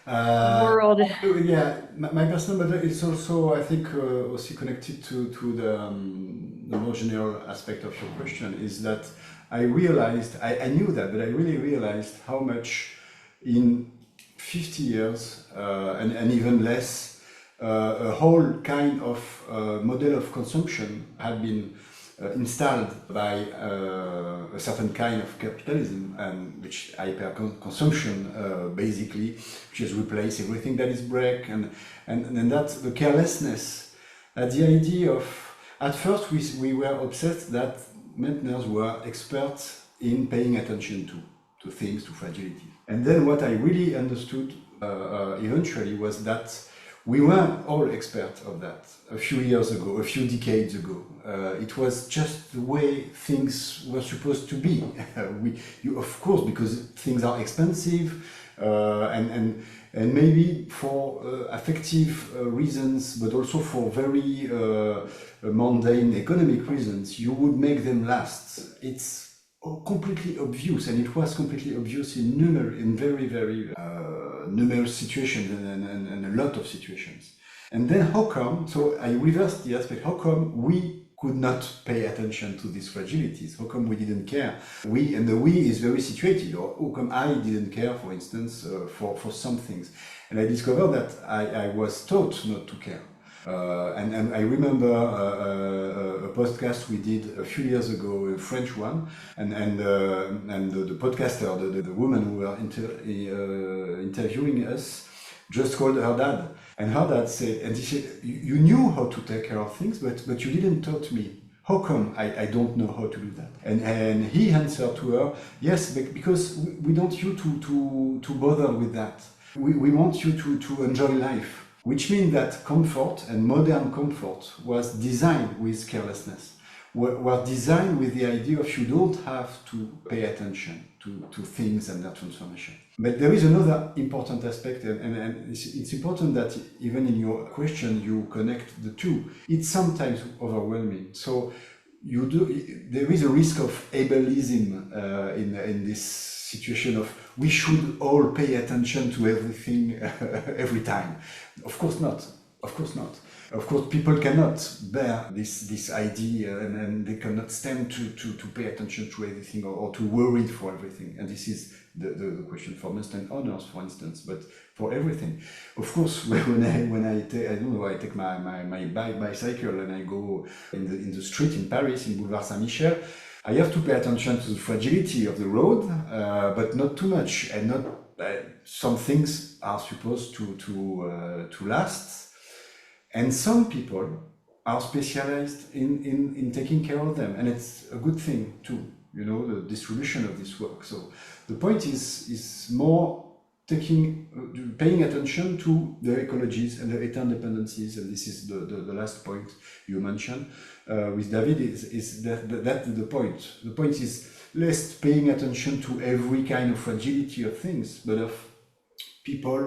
Uh, world? yeah, my personal model is also, I think, also connected to the more general aspect of your question. Is that I realized, I knew that, but I really realized how much in 50 years and even less, a whole kind of model of consumption had been installed by a certain kind of capitalism, and which hyper consumption basically, which has replaced everything that is break, and that the carelessness, the idea of, at first we were obsessed that maintainers were experts in paying attention to things, to fragility. And then what I really understood eventually was that we were all experts of that a few years ago, a few decades ago. It was just the way things were supposed to be. Of course, because things are expensive, and maybe for affective reasons, but also for very mundane economic reasons, you would make them last. It's completely obvious, and it was completely obvious in very, very numerous situations and a lot of situations. And then how come, so I reversed the aspect, how come we could not pay attention to these fragilities? How come we didn't care? And the we is very situated, or how come I didn't care, for instance, for some things? And I discovered that I was taught not to care. And I remember a podcast we did a few years ago, a French one, and the podcaster, the woman who were interviewing us, just called her dad, and her dad said, and he said, you knew how to take care of things, but you didn't taught me. How come I don't know how to do that? And he answered to her, yes, because we don't you to bother with that. We want you to enjoy life. Which means that comfort and modern comfort was designed with carelessness, were designed with the idea of you don't have to pay attention to things and their transformation. But there is another important aspect, and it's important that even in your question you connect the two. It's sometimes overwhelming. So there is a risk of ableism in this situation of we should all pay attention to everything every time. Of course not. Of course not. Of course, people cannot bear this idea, and they cannot stand to pay attention to everything or to worry for everything. And this is the question for must and honors, for instance, but for everything. Of course, when I take my bicycle and I go in the street in Paris, in Boulevard Saint-Michel, I have to pay attention to the fragility of the road, but not too much, and not some things are supposed to last, and some people are specialized in taking care of them, and it's a good thing too. The distribution of this work. So the point is more paying attention to the ecologies and the interdependencies, and this is the last point you mentioned with David, is that the point. The point is less paying attention to every kind of fragility of things, but of people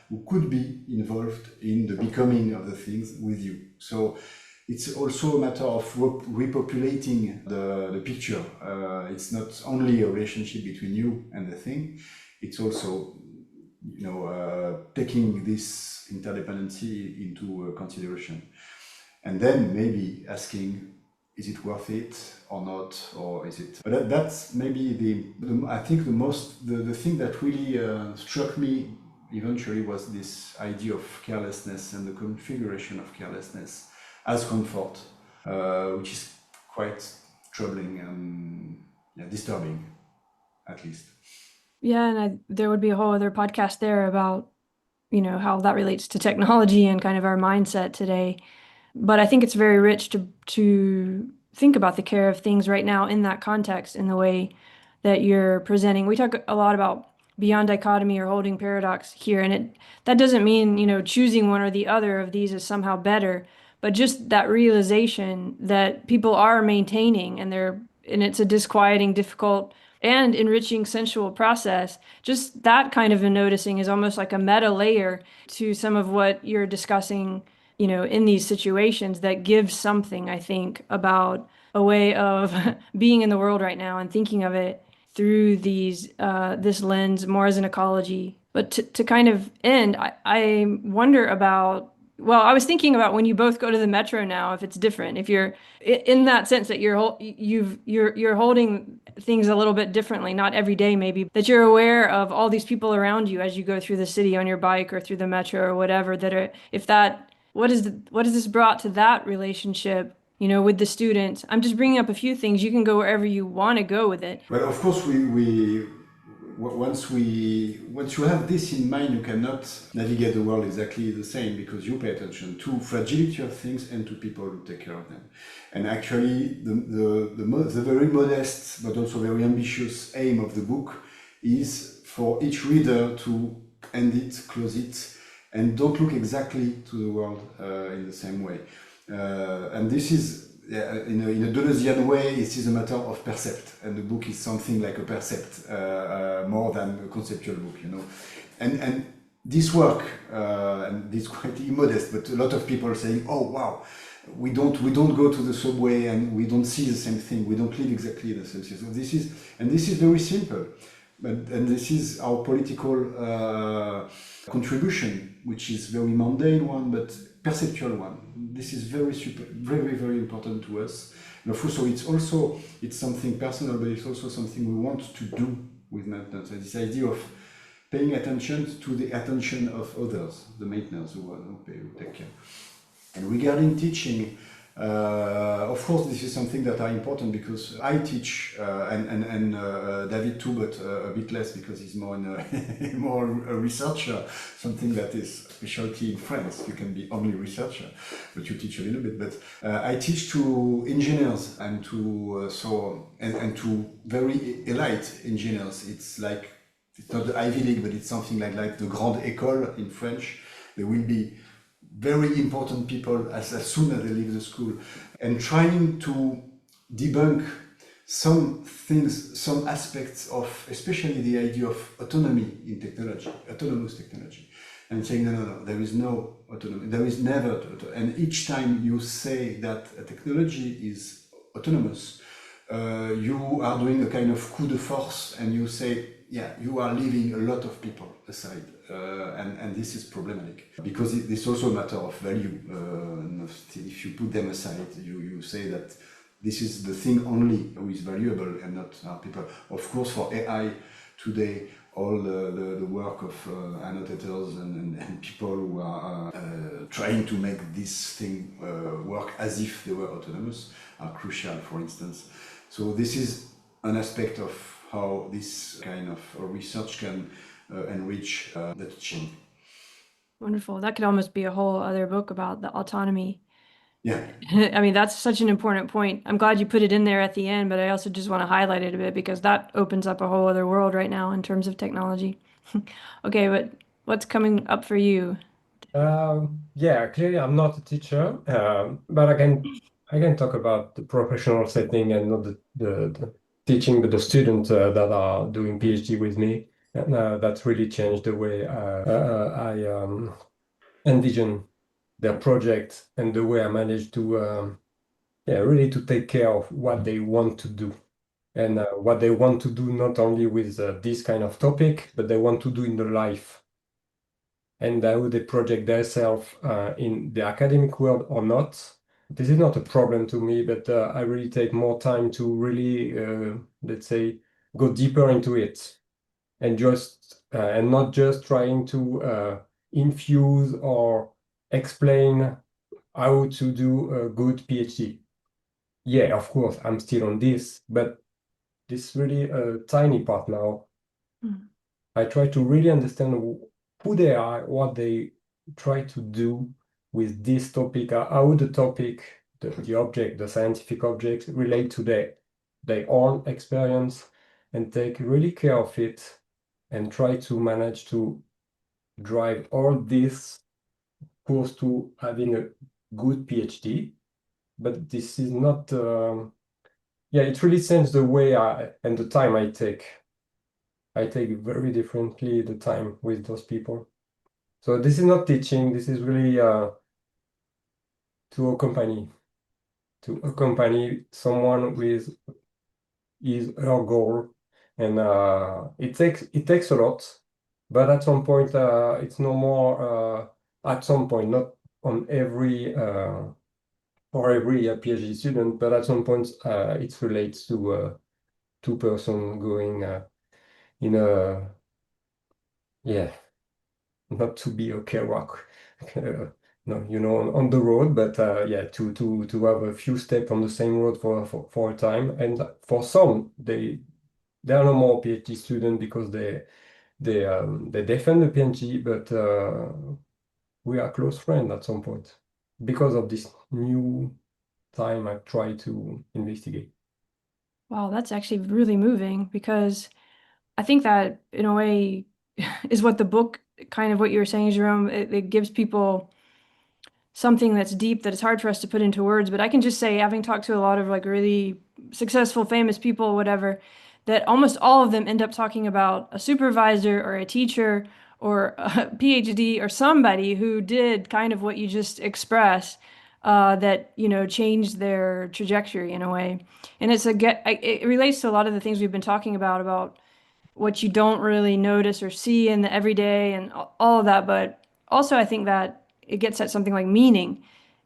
who could be involved in the becoming of the things with you. So it's also a matter of repopulating the picture. It's not only a relationship between you and the thing, it's also taking this interdependency into consideration. And then maybe asking, is it worth it or not, or is it? But that's maybe I think the thing that really struck me eventually was this idea of carelessness and the configuration of carelessness as comfort, which is quite troubling and disturbing, at least. Yeah, and there would be a whole other podcast there about how that relates to technology and kind of our mindset today. But I think it's very rich to think about the care of things right now in that context, in the way that you're presenting. We talk a lot about beyond dichotomy or holding paradox here, and that doesn't mean, choosing one or the other of these is somehow better, but just that realization that people are maintaining and it's a disquieting, difficult, and enriching sensual process. Just that kind of a noticing is almost like a meta layer to some of what you're discussing, in these situations that gives something, I think, about a way of being in the world right now and thinking of it through this lens more as an ecology. But to kind of end, I wonder about, well, I was thinking about when you both go to the metro now, if it's different, if you're in that sense that you're holding things a little bit differently, not every day maybe, that you're aware of all these people around you as you go through the city on your bike or through the metro or whatever, that are, if that, what has this brought to that relationship, with the students? I'm just bringing up a few things. You can go wherever you want to go with it. Well, of course, once you have this in mind, you cannot navigate the world exactly the same, because you pay attention to fragility of things and to people who take care of them. And actually, the very modest but also very ambitious aim of the book is for each reader to end it, close it, and don't look exactly to the world in the same way. And this is, in a Deleuzian way, it is a matter of percept, and the book is something like a percept more than a conceptual book, And this work, and this quite immodest, but a lot of people are saying, "Oh wow, we don't go to the subway and we don't see the same thing. We don't live exactly the same thing." So this is very simple, and this is our political contribution, which is very mundane one, but perceptual one. This is very very important to us. And of course, so it's something personal, but it's also something we want to do with maintenance. And this idea of paying attention to the attention of others, the maintainers who take care. And regarding teaching, of course, this is something that are important, because I teach, and David too, but a bit less, because he's more more a researcher, something that is specialty in France. You can be only researcher, but you teach a little bit. But I teach to engineers and to and to very elite engineers. It's not the Ivy League, but it's something like the Grande École in French. There will be very important people as soon as they leave the school, and trying to debunk some things, some aspects of, especially the idea of autonomy in technology, autonomous technology, and saying no, there is no autonomy, there is never, and each time you say that a technology is autonomous, you are doing a kind of coup de force, and you say, yeah, you are leaving a lot of people aside, and this is problematic, because it's also a matter of value. If you put them aside, you say that this is the thing only who is valuable and not people. Of course, for AI today, all the work of annotators and people who are trying to make this thing work as if they were autonomous are crucial, for instance. So this is an aspect of how this kind of research can enrich the teaching. Wonderful. That could almost be a whole other book about the autonomy. Yeah. I mean, that's such an important point. I'm glad you put it in there at the end, but I also just want to highlight it a bit, because that opens up a whole other world right now in terms of technology. Okay, but what's coming up for you? Yeah, clearly I'm not a teacher, but I can talk about the professional setting and not the teaching, but the students that are doing PhD with me. And that's really changed the way I envision their project and the way I manage to really to take care of what they want to do. And what they want to do, not only with this kind of topic, but they want to do in their life, and how they project themselves in the academic world or not. This is not a problem to me, but I really take more time to really, let's say, go deeper into it, and not just trying to infuse or explain how to do a good PhD. Yeah, of course, I'm still on this, but this is really a tiny part now. Mm. I try to really understand who they are, what they try to do with this topic, how the topic, the object, the scientific object relate to their own experience, and take really care of it and try to manage to drive all this close to having a good PhD. But this is not, yeah, it really changed the way and the time I take. I take very differently the time with those people. So this is not teaching, this is really to accompany someone with his her goal. And it takes a lot, but at some point it's no more at some point, not on every for every PhD student, but at some point it relates to two-person going in a, yeah, not to be a rock, no, on the road, but yeah, to have a few steps on the same road for a time. And for some, they are no more PhD student because they defend the PhD, but we are close friends at some point because of this new time I try to investigate. Wow, that's actually really moving because I think that in a way is what the book, kind of what you were saying, Jerome, it gives people something that's deep that it's hard for us to put into words. But I can just say, having talked to a lot of like really successful, famous people, whatever, that almost all of them end up talking about a supervisor or a teacher or a PhD or somebody who did kind of what you just expressed, that, changed their trajectory in a way. And it relates to a lot of the things we've been talking about what you don't really notice or see in the everyday and all of that. But also, I think that it gets at something like meaning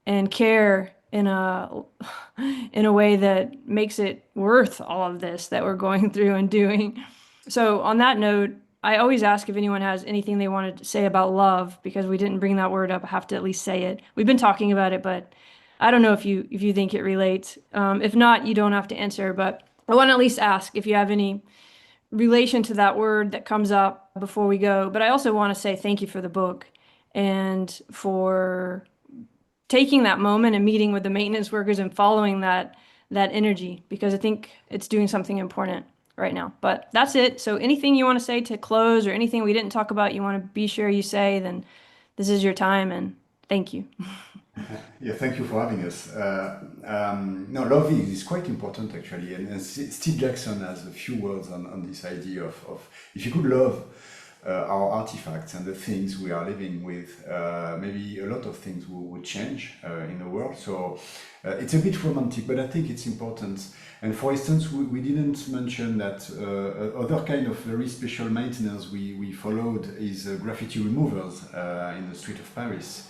and care in a in a way that makes it worth all of this that we're going through and doing. So on that note, I always ask if anyone has anything they wanted to say about love, because we didn't bring that word up. I have to at least say it. We've been talking about it, but I don't know if you think it relates. If not, you don't have to answer. But I want to at least ask if you have any relation to that word that comes up before we go. But I also want to say thank you for the book and for taking that moment and meeting with the maintenance workers and following that energy, because I think it's doing something important right now. But that's it. So anything you want to say to close or anything we didn't talk about you want to be sure you say, then this is your time, and thank you. Yeah, thank you for having us. No, love is quite important actually, and Steve Jackson has a few words on this idea of if you could love our artifacts and the things we are living with, maybe a lot of things would change in the world. So it's a bit romantic, but I think it's important. And for instance, we didn't mention that other kind of very special maintenance we followed is graffiti removers in the street of Paris.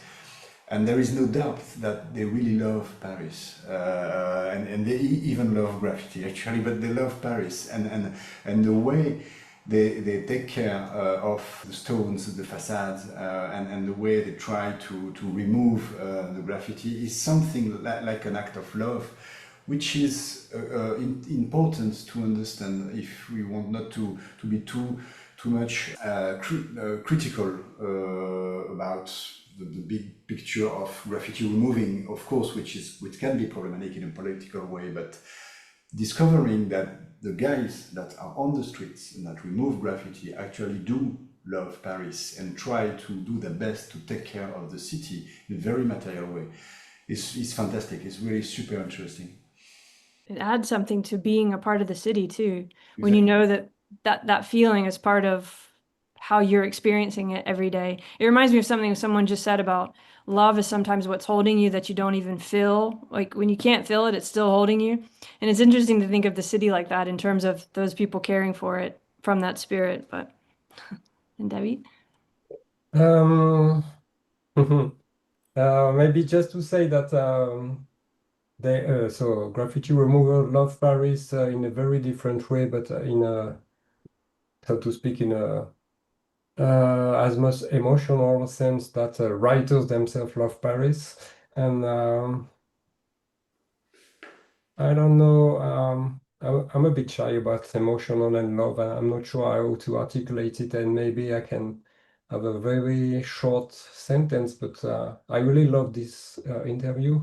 And there is no doubt that they really love Paris, and they even love graffiti actually, but they love Paris, and the way they take care of the stones, the facades, and the way they try to remove the graffiti is something like an act of love, which is important to understand if we want not to be too much critical about the big picture of graffiti removing, of course, which can be problematic in a political way, but discovering that the guys that are on the streets and that remove graffiti actually do love Paris and try to do their best to take care of the city in a very material way is fantastic. It's really super interesting. It adds something to being a part of the city too, when you Exactly. know that feeling is part of how you're experiencing it every day. It reminds me of something someone just said about love is sometimes what's holding you that you don't even feel. Like when you can't feel it, it's still holding you. And it's interesting to think of the city like that in terms of those people caring for it from that spirit. But, and Debbie? Um, maybe just to say that so graffiti remover love Paris in a very different way, but in a, so to speak, in a as much emotional sense that writers themselves love Paris. And I don't know, I'm a bit shy about emotional and love, and I'm not sure how to articulate it, and maybe I can have a very short sentence, but I really love this interview,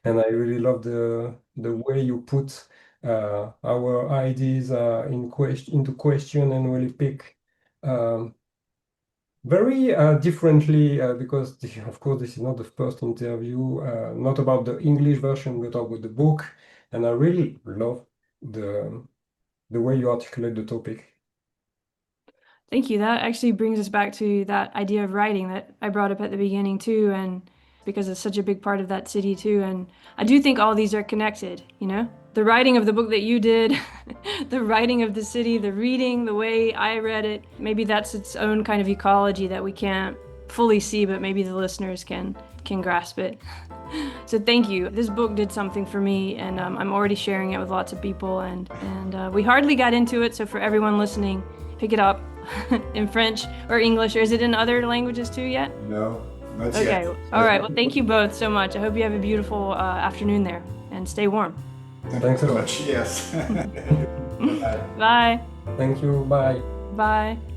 and I really love the way you put our ideas into question and really pick very differently because of course this is not the first interview, not about the English version, but about the book, and I really love the way you articulate the topic. Thank you. That actually brings us back to that idea of writing that I brought up at the beginning too, and because it's such a big part of that city too. And I do think all these are connected, you know? The writing of the book that you did, the writing of the city, the reading, the way I read it, maybe that's its own kind of ecology that we can't fully see, but maybe the listeners can grasp it. So thank you. This book did something for me, and I'm already sharing it with lots of people, and we hardly got into it, so for everyone listening, pick it up in French or English, or is it in other languages too yet? No, not Okay, yet. all right. Well, thank you both so much. I hope you have a beautiful afternoon there, and stay warm. Thanks so much. Yes. Bye. Bye. Thank you. Bye. Bye.